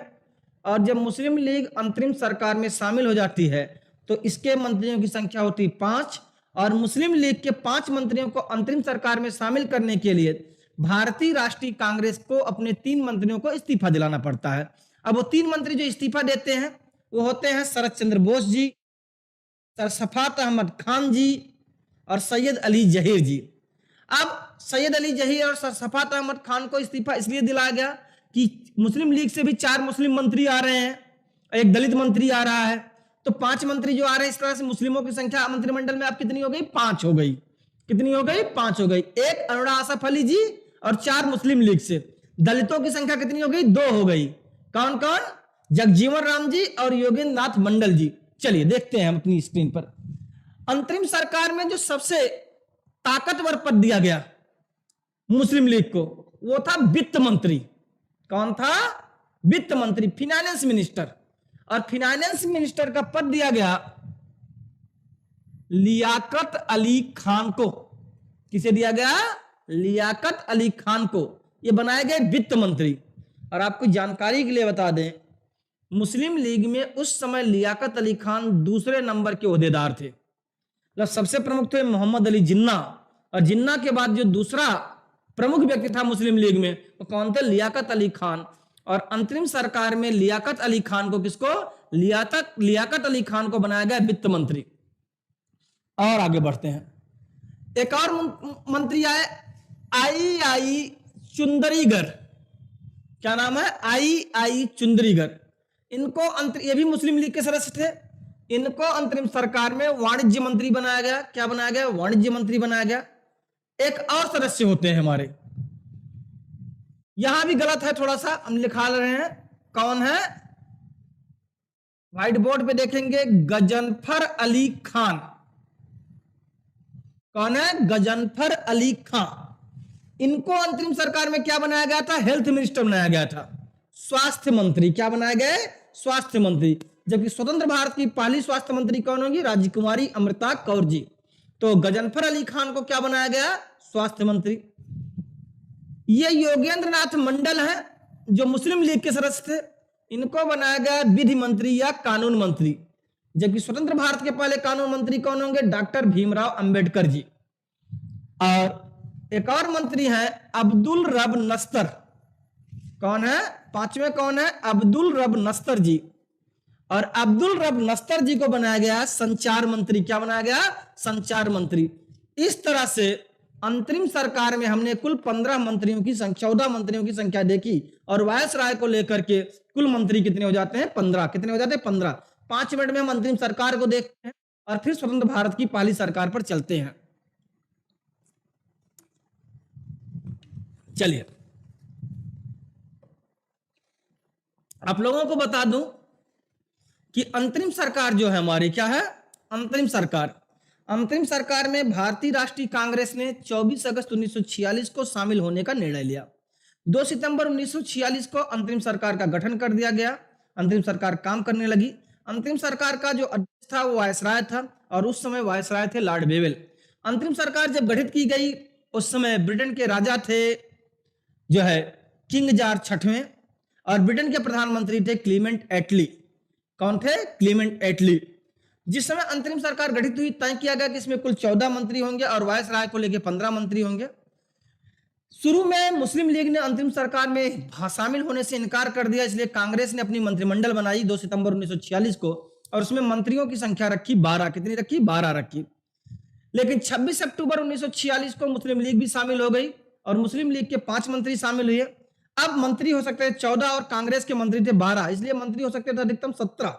और जब मुस्लिम लीग अंतरिम सरकार में शामिल हो जाती है तो इसके मंत्रियों की संख्या होती है 5, और मुस्लिम लीग के 5 मंत्रियों को अंतरिम सरकार में शामिल करने के लिए भारतीय राष्ट्रीय कांग्रेस को अपने 3 मंत्रियों को इस्तीफा दिलाना पड़ता है। अब वो 3 मंत्री जो इस्तीफा देते हैं वो होते हैं शरद चंद्र बोस जी, सरसफात अहमद खान जी और सैयद अली जहीर जी। अब सैयद अली जहीर और सरसफात अहमद खान को इस्तीफा इसलिए दिलाया गया कि मुस्लिम लीग से भी 4 मुस्लिम मंत्री आ रहे हैं, एक दलित मंत्री आ रहा है, तो 5 मंत्री जो आ रहे हैं, इस तरह से मुस्लिमों की संख्या मंत्रिमंडल में आप कितनी हो गई? 5 हो गई। कितनी हो गई? 5 हो गई। एक अरुणा आसफ अली जी और 4 मुस्लिम लीग से। दलितों की संख्या कितनी हो गई? 2 हो गई। कौन कौन? जगजीवन राम जी और योगेंद्र नाथ मंडल जी। चलिए देखते हैं हम अपनी स्क्रीन पर। अंतरिम सरकार में जो सबसे ताकतवर पद दिया गया मुस्लिम लीग को वो था वित्त मंत्री। कौन था? वित्त मंत्री, फिनांस मिनिस्टर। और फिनांस मिनिस्टर का पद दिया गया लियाकत अली खान को। किसे दिया गया? लियाकत अली खान को। ये बनाए गए वित्त मंत्री। और आपको जानकारी के लिए बता दें, मुस्लिम लीग में उस समय लियाकत अली खान दूसरे नंबर के ओहदेदार थे। मतलब सबसे प्रमुख थे मोहम्मद अली जिन्ना, और जिन्ना के बाद जो दूसरा प्रमुख व्यक्ति था मुस्लिम लीग में वो कौन थे? लियाकत अली खान। और अंतरिम सरकार में लियाकत अली खान को, किसको? लियाकत अली खान को बनाया गया वित्त मंत्री। और आगे बढ़ते हैं। एक और मंत्री आए, आई चुंदरीगर। क्या नाम है? आई चुंदरीगर। इनको ये भी मुस्लिम लीग के सदस्य थे। इनको अंतरिम सरकार में वाणिज्य मंत्री बनाया गया। क्या बनाया गया? वाणिज्य मंत्री बनाया गया। एक और सदस्य होते हैं हमारे, यहां भी गलत है थोड़ा सा, हम लिखा रहे हैं। कौन है? व्हाइट बोर्ड पे देखेंगे, गजनफर अली खान। कौन है? गजनफर अली खान। इनको अंतरिम सरकार में क्या बनाया गया था? हेल्थ मिनिस्टर बनाया गया था, स्वास्थ्य मंत्री। क्या बनाया गया? स्वास्थ्य मंत्री। जबकि स्वतंत्र भारत की पहली स्वास्थ्य मंत्री कौन होगी? राजकुमारी अमृता कौर जी। तो गजनफर अली खान को क्या बनाया गया? स्वास्थ्य मंत्री। ये योगेंद्र नाथ मंडल है जो मुस्लिम लीग के सदस्य थे, इनको बनाया गया विधि मंत्री या कानून मंत्री। जबकि स्वतंत्र भारत के पहले कानून मंत्री कौन होंगे? डॉक्टर भीमराव अंबेडकर जी। और एक और मंत्री हैं अब्दुल रब नस्तर। कौन है? 5वें कौन है? अब्दुल रब नस्तर जी। और अब्दुल रब नस्तर जी को बनाया गया संचार मंत्री। क्या बनाया गया? संचार मंत्री। इस तरह से अंतरिम सरकार में हमने कुल 14 मंत्रियों की संख्या, 14 मंत्रियों की संख्या देखी, और वायसराय को लेकर के कुल मंत्री कितने हो जाते हैं? 15। कितने हो जाते हैं? 15। 5 मिनट में हम अंतरिम सरकार को देखते हैं और फिर स्वतंत्र भारत की पहली सरकार पर चलते हैं। चलिए, आप लोगों को बता दूं कि अंतरिम सरकार जो है हमारी, क्या है? अंतरिम सरकार में भारतीय राष्ट्रीय कांग्रेस ने 24 अगस्त 1946 को शामिल होने का निर्णय लिया। 2 सितंबर 1946 को अंतरिम सरकार का गठन कर दिया गया। अंतरिम सरकार काम करने लगी। अंतरिम सरकार का जो अध्यक्ष था वो वायसराय था, और उस समय वायसराय थे लॉर्ड वेवेल। अंतरिम सरकार जब गठित की गई उस समय ब्रिटेन के राजा थे जो है किंग जॉर्ज 6वें, और ब्रिटेन के प्रधानमंत्री थे क्लीमेंट एटली। कौन थे? क्लीमेंट एटली। जिस समय अंतरिम सरकार गठित हुई तय किया गया कि इसमें कुल 14 मंत्री होंगे और वायसराय को लेकर 15 मंत्री होंगे। शुरू में मुस्लिम लीग ने अंतरिम सरकार में शामिल होने से इनकार कर दिया, इसलिए कांग्रेस ने अपनी मंत्रिमंडल बनाई 2 सितंबर 1946 को, और उसमें मंत्रियों की संख्या रखी 12। कितनी रखी? 12 रखी। लेकिन 26 अक्टूबर 1946 को मुस्लिम लीग भी शामिल हो गई और मुस्लिम लीग के 5 मंत्री शामिल हुए। अब मंत्री हो सकते थे 14 और कांग्रेस के मंत्री थे 12, इसलिए मंत्री हो सकते थे अधिकतम 17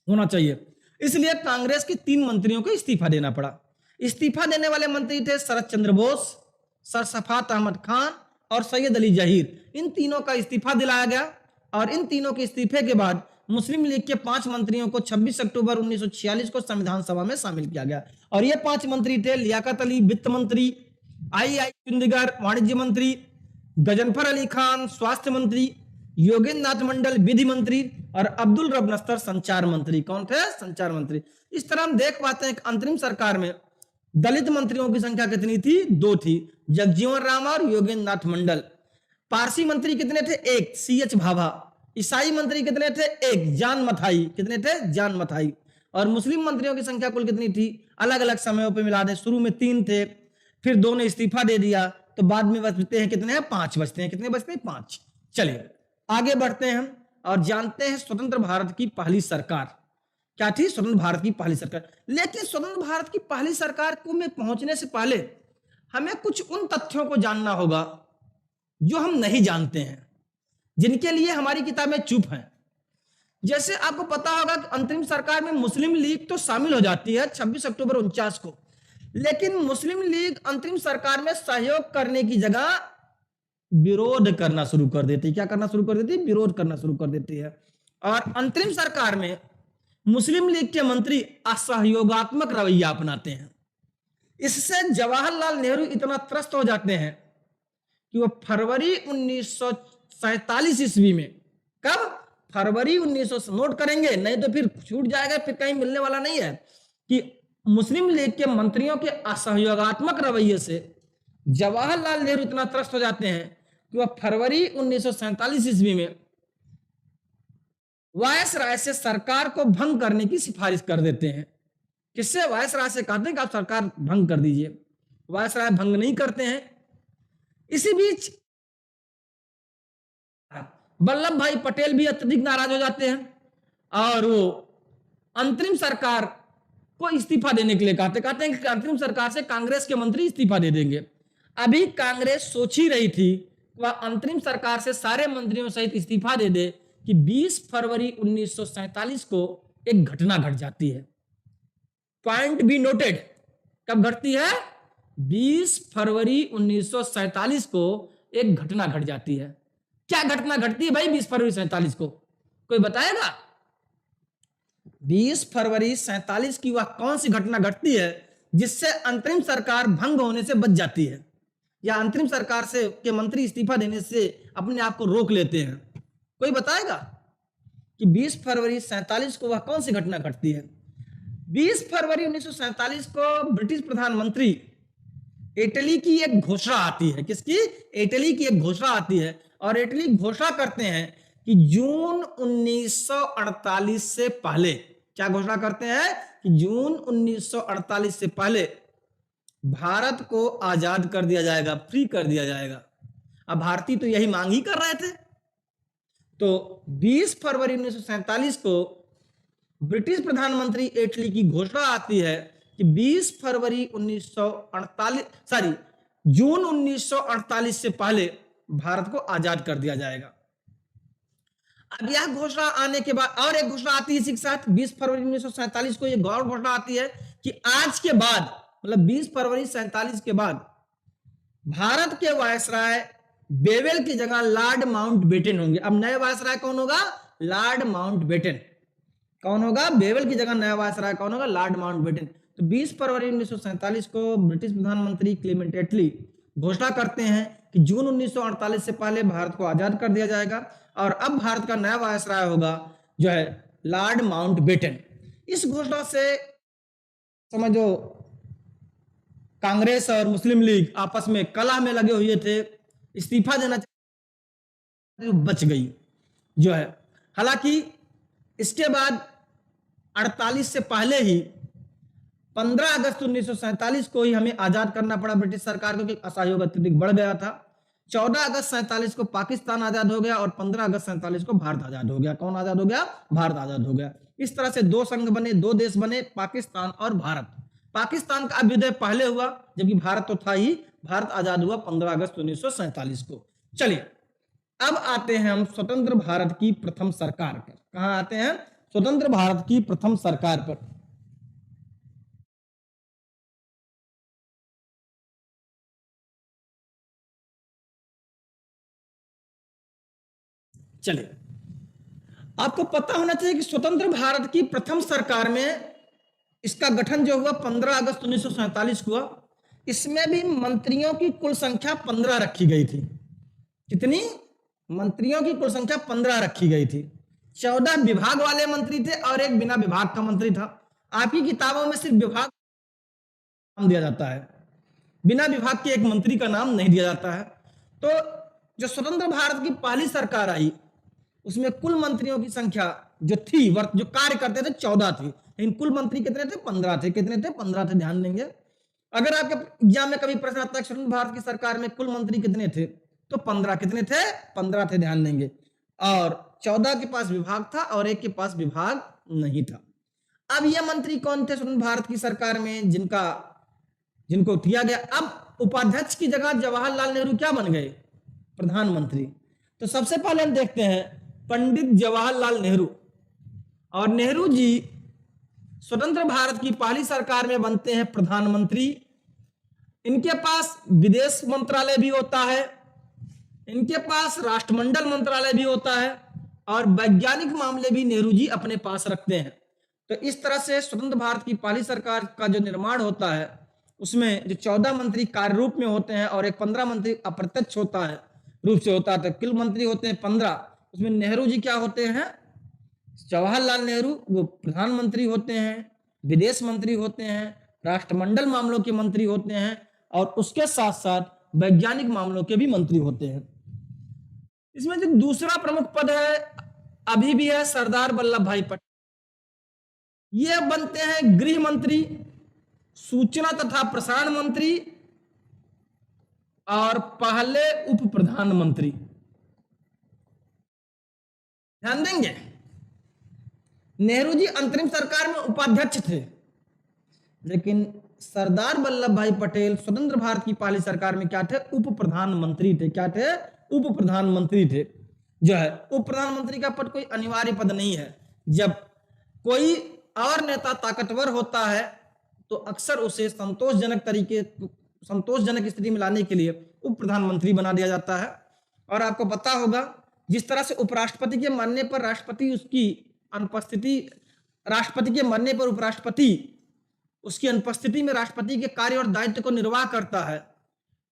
होना चाहिए। इसलिए कांग्रेस के 3 मंत्रियों को इस्तीफा देना पड़ा। इस्तीफा देने वाले मंत्री थे शरद चंद्र बोस, सरसफात अहमद खान और सैयद अली जहीर। इन तीनों का इस्तीफा दिलाया गया, और इन तीनों के इस्तीफे के बाद मुस्लिम लीग के 5 मंत्रियों को 26 अक्टूबर 1946 को संविधान सभा में शामिल किया गया। और ये 5 मंत्री थे लियाकत अली वित्त मंत्री, आई चंडीगढ़ वाणिज्य मंत्री, गजनफर अली खान स्वास्थ्य मंत्री, योगेंद्र नाथ मंडल विधि मंत्री और अब्दुल रब नस्तर संचार मंत्री। कौन थे? संचार मंत्री। इस तरह हम देख पाते हैं कि अंतरिम सरकार में दलित मंत्रियों की संख्या कितनी थी? 2 थी, जगजीवन राम और योगेंद्र नाथ मंडल। पारसी मंत्री कितने थे? 1, CH भाभा। ईसाई मंत्री कितने थे? 1, जान मथाई। कितने थे? जान मथाई। और मुस्लिम मंत्रियों की संख्या कुल कितनी थी? अलग अलग समयों पर मिला दें, शुरू में 3 थे, फिर 2 ने इस्तीफा दे दिया, तो बाद में बचते हैं कितने हैं? 5 बचते हैं। कितने बचते हैं? 5। चलिए आगे बढ़ते हैं हम और जानते हैं स्वतंत्र भारत की पहली सरकार क्या थी? स्वतंत्र भारत की पहली सरकार। लेकिन स्वतंत्र भारत की पहली सरकार को में पहुंचने से पहले हमें कुछ उन तथ्यों को जानना होगा जो हम नहीं जानते हैं, जिनके लिए हमारी किताबें चुप हैं। जैसे आपको पता होगा कि अंतरिम सरकार में मुस्लिम लीग तो शामिल हो जाती है 26 अक्टूबर 49 को, लेकिन मुस्लिम लीग अंतरिम सरकार में सहयोग करने की जगह विरोध करना शुरू कर देती है। क्या करना शुरू कर देती है? विरोध करना शुरू कर देती है। और अंतरिम सरकार में मुस्लिम लीग के मंत्री असहयोगात्मक रवैया अपनाते हैं। इससे जवाहरलाल नेहरू इतना त्रस्त हो जाते हैं कि वो फरवरी 1947 ईस्वी में, कब? फरवरी 1900, नोट करेंगे नहीं तो फिर छूट जाएगा, फिर कहीं मिलने वाला नहीं है, कि मुस्लिम लीग के मंत्रियों के असहयोगात्मक रवैये से जवाहरलाल नेहरू इतना त्रस्त हो जाते हैं कि वह फरवरी 1947 ईस्वी में वायसराय से सरकार को भंग करने की सिफारिश कर देते हैं। किससे? वायसराय से कहते हैं कि आप सरकार भंग कर दीजिए। वायसराय भंग नहीं करते हैं। इसी बीच वल्लभ भाई पटेल भी अत्यधिक नाराज हो जाते हैं और वो अंतरिम सरकार को इस्तीफा देने के लिए कहते हैं कि अंतरिम सरकार से कांग्रेस के मंत्री इस्तीफा दे देंगे। अभी कांग्रेस सोच ही रही थी कि वह अंतरिम सरकार से सारे मंत्रियों सहित इस्तीफा दे दे कि 20 फरवरी 1947 को एक घटना घट जाती है। Point be noted. कब घटती है? 20 फरवरी 1947 को एक घटना घट जाती है। क्या घटना घटती है भाई 20 फरवरी 47 को? कोई बताएगा? 20 फरवरी 47 की वह कौन सी घटना घटती है जिससे अंतरिम सरकार भंग होने से बच जाती है, या अंतरिम सरकार से के मंत्री इस्तीफा देने से अपने आप को रोक लेते हैं? कोई बताएगा कि 20 फरवरी 47 को वह कौन सी घटना घटती है? 20 फरवरी 1947 को ब्रिटिश प्रधानमंत्री इटली की एक घोषणा आती है। किसकी? इटली की एक घोषणा आती है और इटली घोषणा करते हैं कि जून 1948 से पहले, क्या घोषणा करते हैं? कि जून 1948 से पहले भारत को आजाद कर दिया जाएगा, फ्री कर दिया जाएगा। अब भारतीय तो यही मांग ही कर रहे थे। तो 20 फरवरी 1947 को ब्रिटिश प्रधानमंत्री इटली की घोषणा आती है कि 20 फरवरी 1948 जून 1948 से पहले भारत को आजाद कर दिया जाएगा। अब यह घोषणा आने के बाद और एक घोषणा आती है इसी के साथ 20 फरवरी 1947 को एक और घोषणा आती है कि आज के बाद, मतलब 20 फरवरी 47 के बाद भारत के वायसराय बेवेल की जगह लॉर्ड माउंटबेटन होंगे। अब नए वायसराय कौन होगा? Lord Mountbatten. कौन होगा? बेवेल की जगह नया वायसराय कौन होगा? Lord Mountbatten. तो 20 फरवरी 1947 को ब्रिटिश प्रधानमंत्री क्लेमेंट एटली घोषणा करते हैं कि जून 1948 से पहले भारत को आजाद कर दिया जाएगा और अब भारत का नया वायसराय होगा जो है लॉर्ड माउंटबेटन। इस घोषणा से समझो कांग्रेस और मुस्लिम लीग आपस में कलह में लगे हुए थे, इस्तीफा देना बच गई जो है। हालांकि इसके बाद 48 से पहले ही 15 अगस्त 1947 को ही हमें आजाद करना पड़ा ब्रिटिश सरकार को, क्योंकि असहयोग अत्यधिक बढ़ गया था। 14 अगस्त 47 को पाकिस्तान आजाद हो गया और 15 अगस्त 47 को भारत आजाद हो गया। कौन आजाद हो गया? भारत आजाद हो गया। इस तरह से 2 संघ बने, 2 देश बने, पाकिस्तान और भारत। पाकिस्तान का अभ्युदय पहले हुआ जबकि भारत तो था ही। भारत आजाद हुआ 15 अगस्त 1947 को। चलिए अब आते हैं हम स्वतंत्र भारत की प्रथम सरकार पर। कहां आते हैं? स्वतंत्र भारत की प्रथम सरकार पर। चलिए आपको पता होना चाहिए कि स्वतंत्र भारत की प्रथम सरकार में इसका गठन जो हुआ 15 अगस्त 1947 हुआ। इसमें भी मंत्रियों की कुल संख्या 15 रखी गई थी। कितनी? मंत्रियों की कुल संख्या 15 रखी गई थी। 14 विभाग वाले मंत्री थे और एक बिना विभाग का मंत्री था। आपकी किताबों में सिर्फ विभाग नाम दिया जाता है, बिना विभाग के एक मंत्री का नाम नहीं दिया जाता है। तो जो स्वतंत्र भारत की पहली सरकार आई उसमें कुल मंत्रियों की संख्या जो थी, जो कार्य करते थे, 14 थी, लेकिन कुल मंत्री कितने थे? 15 थे। कितने थे? 15 थे। ध्यान देंगे, अगर आपके एग्जाम में कभी प्रश्न आता है स्वतंत्र भारत की सरकार में कुल मंत्री कितने थे, तो 15। कितने थे? 15 थे। ध्यान देंगे, और 14 के पास विभाग था और एक के पास विभाग नहीं था। अब ये मंत्री कौन थे स्वतंत्र भारत की सरकार में जिनको दिया गया? अब उपाध्यक्ष की जगह जवाहरलाल नेहरू क्या बन गए? प्रधानमंत्री। तो सबसे पहले हम देखते हैं पंडित जवाहरलाल नेहरू। और नेहरू जी स्वतंत्र भारत की पहली सरकार में बनते हैं प्रधानमंत्री। इनके पास विदेश मंत्रालय भी होता है, इनके पास राष्ट्रमंडल मंत्रालय भी होता है, और वैज्ञानिक मामले भी नेहरू जी अपने पास रखते हैं। तो इस तरह से स्वतंत्र भारत की पहली सरकार का जो निर्माण होता है उसमें जो 14 मंत्री कार्य रूप में होते हैं और एक 15 मंत्री अप्रत्यक्ष होता है रूप से होता है। तो कुल मंत्री होते हैं 15। उसमें नेहरू जी क्या होते हैं? जवाहरलाल नेहरू वो प्रधानमंत्री होते हैं, विदेश मंत्री होते हैं, राष्ट्रमंडल मामलों के मंत्री होते हैं, और उसके साथ साथ वैज्ञानिक मामलों के भी मंत्री होते हैं। इसमें जो दूसरा प्रमुख पद है अभी भी है सरदार वल्लभ भाई पटेल। ये बनते हैं गृह मंत्री, सूचना तथा प्रसारण मंत्री और पहले उप प्रधानमंत्री। ध्यान देंगे, नेहरू जी अंतरिम सरकार में उपाध्यक्ष थे, लेकिन सरदार वल्लभ भाई पटेल स्वतंत्र भारत की पहली सरकार में क्या थे? उप प्रधानमंत्री थे। क्या थे? उप प्रधानमंत्री थे। जो है उप प्रधानमंत्री का पद कोई अनिवार्य पद नहीं है। जब कोई और नेता ताकतवर होता है तो अक्सर उसे संतोषजनक स्थिति में लाने के लिए उप प्रधानमंत्री बना दिया जाता है। और आपको पता होगा जिस तरह से उपराष्ट्रपति के मरने पर राष्ट्रपति उसकी अनुपस्थिति, राष्ट्रपति के मरने पर उपराष्ट्रपति उसकी अनुपस्थिति में राष्ट्रपति के कार्य और दायित्व को निर्वाह करता है,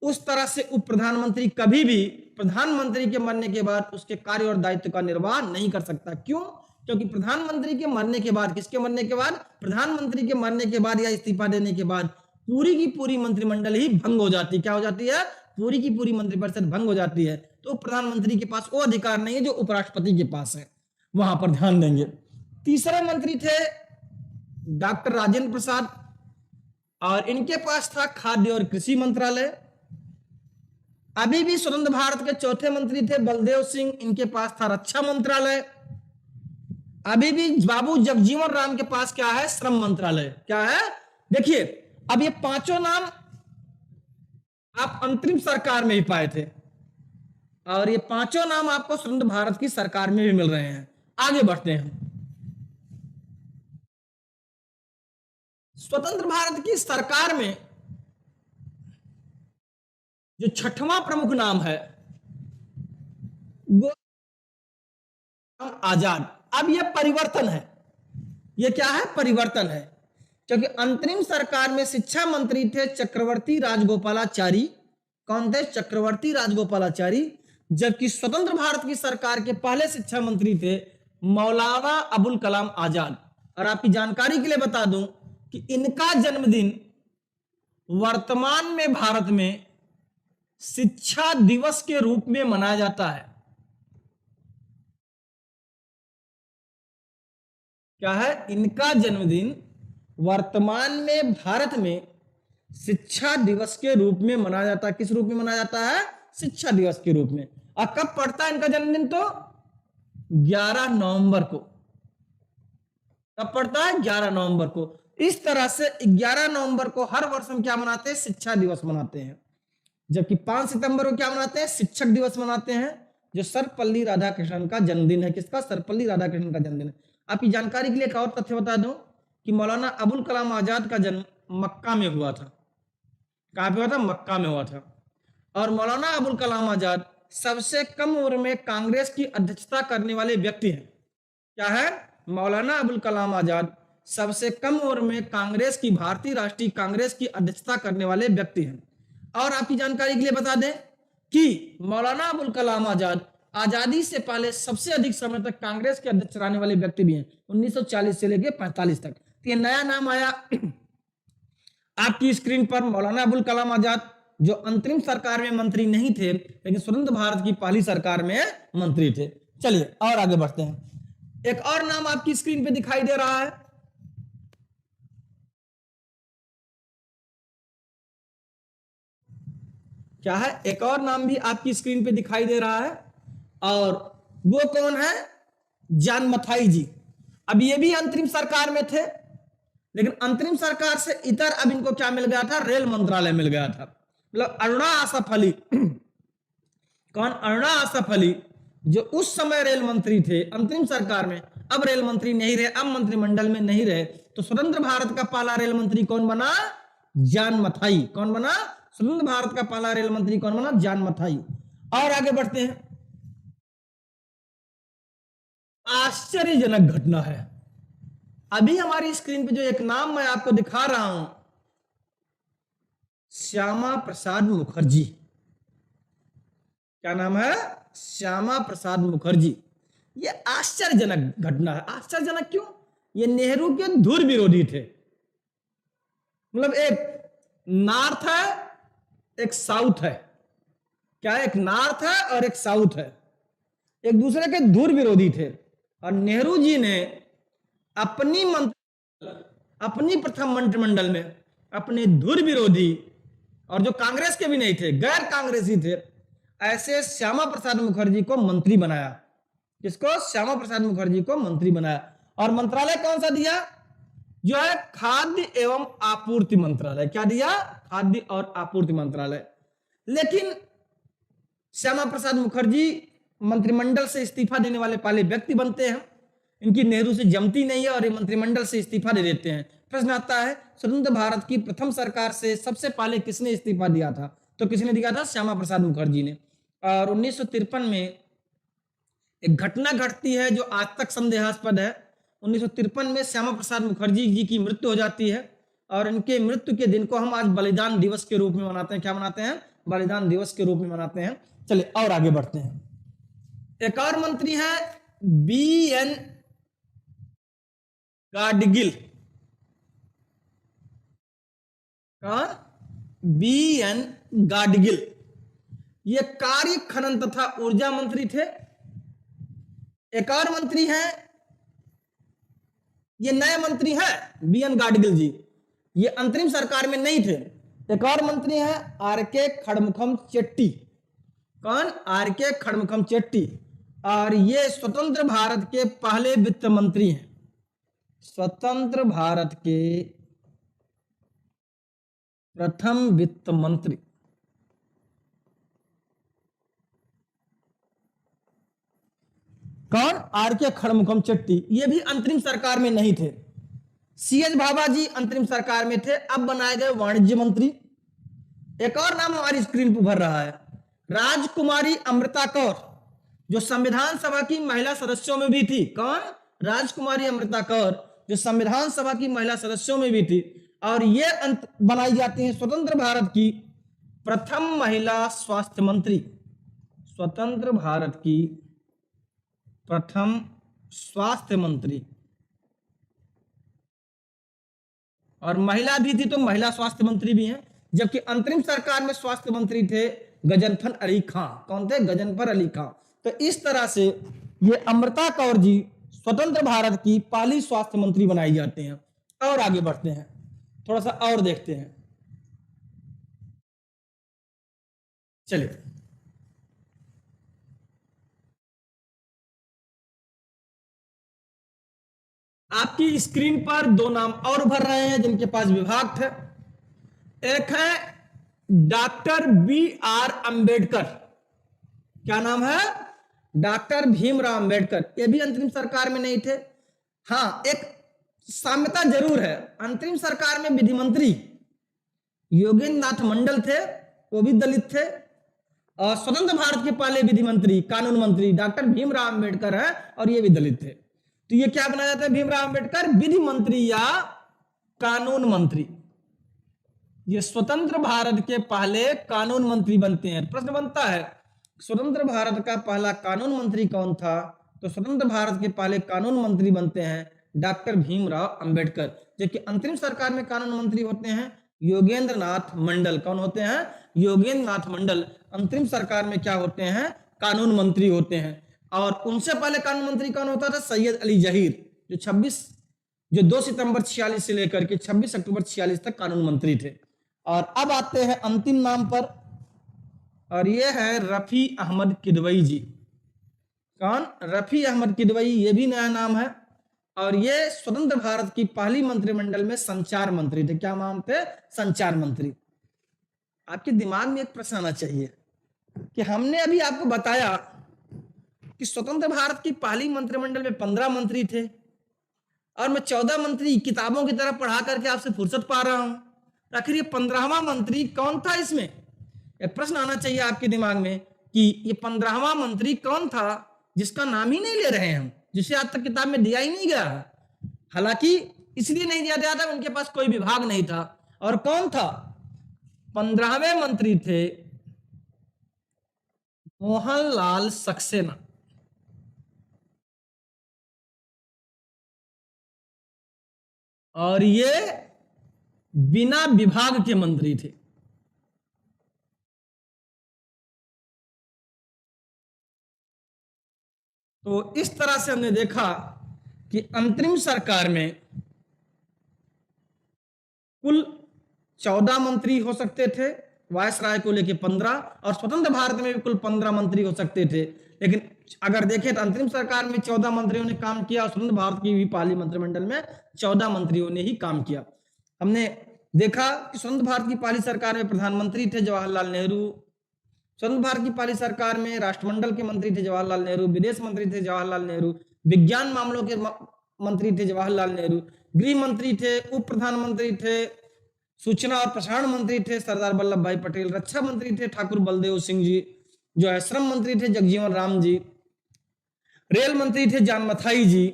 उस तरह से उप प्रधानमंत्री कभी भी प्रधानमंत्री के मरने के बाद उसके कार्य और दायित्व का निर्वाह नहीं कर सकता। क्यों? क्योंकि प्रधानमंत्री के मरने के बाद, किसके मरने के बाद? प्रधानमंत्री के मरने के बाद या इस्तीफा देने के बाद पूरी की पूरी मंत्रिमंडल ही भंग हो जाती है। क्या हो जाती है? पूरी की पूरी मंत्रिपरिषद भंग हो जाती है। तो प्रधानमंत्री के पास वो अधिकार नहीं है जो उपराष्ट्रपति के पास है। वहां पर ध्यान देंगे। तीसरे मंत्री थे डॉक्टर राजेंद्र प्रसाद, और इनके पास था खाद्य और कृषि मंत्रालय। अभी भी स्वतंत्र भारत के चौथे मंत्री थे बलदेव सिंह, इनके पास था रक्षा मंत्रालय। अभी भी बाबू जगजीवन राम के पास क्या है? श्रम मंत्रालय। क्या है? देखिए, अब ये पांचों नाम आप अंतरिम सरकार में ही पाए थे, और ये पांचों नाम आपको स्वतंत्र भारत की सरकार में भी मिल रहे हैं। आगे बढ़ते हैं। स्वतंत्र भारत की सरकार में जो छठवां प्रमुख नाम है वो आजाद। अब यह परिवर्तन है। यह क्या है? परिवर्तन है, क्योंकि अंतरिम सरकार में शिक्षा मंत्री थे चक्रवर्ती राजगोपालाचारी। कौन थे? चक्रवर्ती राजगोपालाचारी। जबकि स्वतंत्र भारत की सरकार के पहले शिक्षा मंत्री थे मौलाना अबुल कलाम आजाद। और आपकी जानकारी के लिए बता दूं कि इनका जन्मदिन वर्तमान में भारत में शिक्षा दिवस के रूप में मनाया जाता है। क्या है? इनका जन्मदिन वर्तमान में भारत में शिक्षा दिवस के रूप में मनाया जाता है। किस रूप में मनाया जाता है? शिक्षा दिवस के रूप में। और कब पड़ता है इनका जन्मदिन? तो 11 नवंबर को। कब पड़ता है? 11 नवंबर को। इस तरह से 11 नवंबर को हर वर्ष हम क्या मनाते हैं? शिक्षा दिवस मनाते हैं। जबकि 5 सितंबर को क्या मनाते हैं? शिक्षक दिवस मनाते हैं, जो सर्वपल्ली राधाकृष्णन का जन्मदिन है। किसका? सर्वपल्ली राधाकृष्णन का जन्मदिन है। आपकी जानकारी के लिए एक और तथ्य बता दूं कि मौलाना अबुल कलाम आजाद का जन्म मक्का में हुआ था। कहां पे हुआ था? मक्का में हुआ था। और मौलाना अबुल कलाम आजाद सबसे कम उम्र में कांग्रेस की अध्यक्षता करने वाले व्यक्ति हैं। क्या है? मौलाना अबुल कलाम आजाद सबसे कम उम्र में कांग्रेस की, भारतीय राष्ट्रीय कांग्रेस की अध्यक्षता करने वाले व्यक्ति हैं। और आपकी जानकारी के लिए बता दें कि मौलाना अबुल कलाम आजाद आजादी से पहले सबसे अधिक समय तक कांग्रेस के अध्यक्ष रहने वाले व्यक्ति भी हैं, 1940 से लेकर 45 तक। तो ये नया नाम आया आपकी स्क्रीन पर, मौलाना अबुल कलाम आजाद, जो अंतरिम सरकार में मंत्री नहीं थे लेकिन स्वतंत्र भारत की पहली सरकार में मंत्री थे। चलिए और आगे बढ़ते हैं। एक और नाम आपकी स्क्रीन पे दिखाई दे रहा है, क्या है? एक और नाम भी आपकी स्क्रीन पे दिखाई दे रहा है, और वो कौन है? जान मथाई जी। अब ये भी अंतरिम सरकार में थे, लेकिन अंतरिम सरकार से इतर अब इनको क्या मिल गया था? रेल मंत्रालय मिल गया था। मतलब अरुणा आसफ अली कौन? अरुणा आसफ अली, जो उस समय रेल मंत्री थे अंतरिम सरकार में, अब रेल मंत्री नहीं रहे, अब मंत्रिमंडल में नहीं रहे, तो स्वतंत्र भारत का पहला रेल मंत्री कौन बना? जान मथाई। कौन बना? स्वतंत्र भारत का पहला रेल मंत्री कौन बना? जान मथाई। और आगे बढ़ते हैं। आश्चर्यजनक घटना है, अभी हमारी स्क्रीन पे जो एक नाम मैं आपको दिखा रहा हूं, श्यामा प्रसाद मुखर्जी। क्या नाम है? श्यामा प्रसाद मुखर्जी। ये आश्चर्यजनक घटना है। आश्चर्यजनक क्यों? ये नेहरू के धुर विरोधी थे। मतलब एक नॉर्थ है, एक साउथ है। क्या? एक नॉर्थ है और एक साउथ है, एक दूसरे के धुर विरोधी थे। और नेहरू जी ने अपनी प्रथम मंत्रिमंडल में अपने धुर विरोधी, और जो कांग्रेस के भी नहीं थे, गैर कांग्रेसी थे, ऐसे श्यामा प्रसाद मुखर्जी को मंत्री बनाया। किसको? श्यामा प्रसाद मुखर्जी को मंत्री बनाया। और मंत्रालय कौन सा दिया? जो है खाद्य एवं आपूर्ति मंत्रालय। क्या दिया? खाद्य और आपूर्ति मंत्रालय। लेकिन श्यामा प्रसाद मुखर्जी मंत्रिमंडल से इस्तीफा देने वाले पहले व्यक्ति बनते हैं। इनकी नेहरू से जमती नहीं है और ये मंत्रिमंडल से इस्तीफा दे देते हैं। प्रश्न आता है, स्वतंत्र भारत की प्रथम सरकार से सबसे पहले किसने इस्तीफा दिया था? तो किसने दिया था? श्यामा प्रसाद मुखर्जी ने। और 1953 में एक घटना घटती है जो आज तक संदेहास्पद है। 1953 में श्यामा प्रसाद मुखर्जी जी की मृत्यु हो जाती है, और इनके मृत्यु के दिन को हम आज बलिदान दिवस के रूप में मनाते हैं। क्या मनाते हैं? बलिदान दिवस के रूप में मनाते हैं। चलिए और आगे बढ़ते हैं। एक और मंत्री है बी.एन. गाडगिल। कौन? बी.एन. गाडगिल। ये कार्य, खनन तथा ऊर्जा मंत्री थे। एक और मंत्री हैं, ये नए मंत्री हैं बी.एन. गाडगिल जी, ये अंतरिम सरकार में नहीं थे। एक और मंत्री हैं आर.के. खड़मुखम चेट्टी। कौन? आर.के. खड़मुखम चेट्टी। और ये स्वतंत्र भारत के पहले वित्त मंत्री हैं। स्वतंत्र भारत के प्रथम वित्त मंत्री। कौन? आर.के. खड़मुखम चेट्टी। ये भी अंतरिम सरकार में नहीं थे। सी.एच. भाभा जी अंतरिम सरकार में थे, अब बनाए गए वाणिज्य मंत्री। एक और नाम हमारी स्क्रीन पर उभर रहा है, राजकुमारी अमृता कौर, जो संविधान सभा की महिला सदस्यों में भी थी। कौन? राजकुमारी अमृता कौर, जो संविधान सभा की महिला सदस्यों में भी थी। और ये बनाई जाती है स्वतंत्र भारत की प्रथम महिला स्वास्थ्य मंत्री। स्वतंत्र भारत की प्रथम स्वास्थ्य मंत्री, और महिला भी थी तो महिला स्वास्थ्य मंत्री भी हैं। जबकि अंतरिम सरकार में स्वास्थ्य मंत्री थे गजनफर अली खां। कौन थे? गजनफर अली खां। तो इस तरह से ये अमृता कौर जी स्वतंत्र भारत की पहली स्वास्थ्य मंत्री बनाई जाते हैं। और आगे बढ़ते हैं, थोड़ा सा और देखते हैं। चलिए आपकी स्क्रीन पर दो नाम और उभर रहे हैं जिनके पास विभाग थे। एक है डॉक्टर बी.आर. अंबेडकर। क्या नाम है? डॉक्टर भीमराव अंबेडकर। ये भी अंतरिम सरकार में नहीं थे। हाँ, एक साम्यता जरूर है, अंतरिम सरकार में विधि मंत्री योगेंद्र नाथ मंडल थे, वो भी दलित थे। और स्वतंत्र भारत के पहले विधि मंत्री, कानून मंत्री डॉक्टर भीमराव अंबेडकर है, और ये भी दलित थे। तो ये क्या बनाया जाता है भीमराव अंबेडकर, विधि मंत्री या कानून मंत्री। ये स्वतंत्र भारत के पहले कानून मंत्री बनते हैं। प्रश्न बनता है स्वतंत्र भारत का पहला कानून मंत्री कौन था? तो स्वतंत्र भारत के पहले कानून मंत्री बनते हैं डॉक्टर भीमराव अंबेडकर। जबकि अंतरिम सरकार में कानून मंत्री होते हैं योगेंद्र नाथ मंडल। कौन होते हैं? योगेंद्र नाथ मंडल अंतरिम सरकार में क्या होते हैं? कानून मंत्री होते हैं। और उनसे पहले कानून मंत्री कौन होता था? सैयद अली जहीर, जो 2 सितंबर 46 से लेकर के 26 अक्टूबर 46 तक कानून मंत्री थे। और अब आते हैं अंतिम नाम पर, और ये है रफी अहमद किदवई जी। कौन? रफी अहमद किदवई, ये भी नया नाम है। और ये स्वतंत्र भारत की पहली मंत्रिमंडल में संचार मंत्री थे। क्या नाम थे? संचार मंत्री। आपके दिमाग में एक प्रश्न आना चाहिए कि हमने अभी आपको बताया कि स्वतंत्र भारत की पहली मंत्रिमंडल में 15 मंत्री थे, और मैं 14 मंत्री किताबों की तरह पढ़ा करके आपसे फुर्सत पा रहा हूं। आखिर ये 15वां मंत्री कौन था? इसमें एक प्रश्न आना चाहिए आपके दिमाग में कि ये 15वां मंत्री कौन था जिसका नाम ही नहीं ले रहे हैं हम, जिसे आज तक किताब में दिया ही नहीं गया है। हालांकि इसलिए नहीं दिया गया था, उनके पास कोई विभाग नहीं था। और कौन था? 15वें मंत्री थे मोहनलाल सक्सेना। और ये बिना विभाग के मंत्री थे। तो इस तरह से हमने देखा कि अंतरिम सरकार में कुल 14 मंत्री हो सकते थे, वायसराय को लेके 15, और स्वतंत्र भारत में भी कुल 15 मंत्री हो सकते थे। लेकिन अगर देखें तो अंतरिम सरकार में 14 मंत्रियों ने काम किया, और स्वतंत्र भारत की भी पहली मंत्रिमंडल में 14 मंत्रियों ने ही काम किया। हमने देखा कि स्वतंत्र भारत की पहली सरकार में प्रधानमंत्री थे जवाहरलाल नेहरू, स्वतंत्र भारत की पहली सरकार में राष्ट्रमंडल के मंत्री थे जवाहरलाल नेहरू, विदेश मंत्री थे जवाहरलाल नेहरू, विज्ञान मामलों के मंत्री थे जवाहरलाल नेहरू, गृह मंत्री थे, उप प्रधानमंत्री थे, सूचना और प्रसारण मंत्री थे सरदार वल्लभ भाई पटेल, रक्षा मंत्री थे ठाकुर बलदेव सिंह जी, जो है श्रम मंत्री थे जगजीवन राम जी, रेल मंत्री थे जान मथाई जी।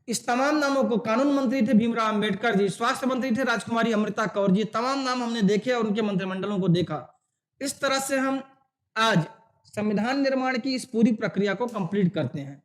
इस तमाम नामों को कानून मंत्री थे भीमराव अंबेडकर जी, स्वास्थ्य मंत्री थे राजकुमारी अमृता कौर जी। तमाम नाम हमने देखे और उनके मंत्रिमंडलों को देखा। इस तरह से हम आज संविधान निर्माण की इस पूरी प्रक्रिया को कंप्लीट करते हैं।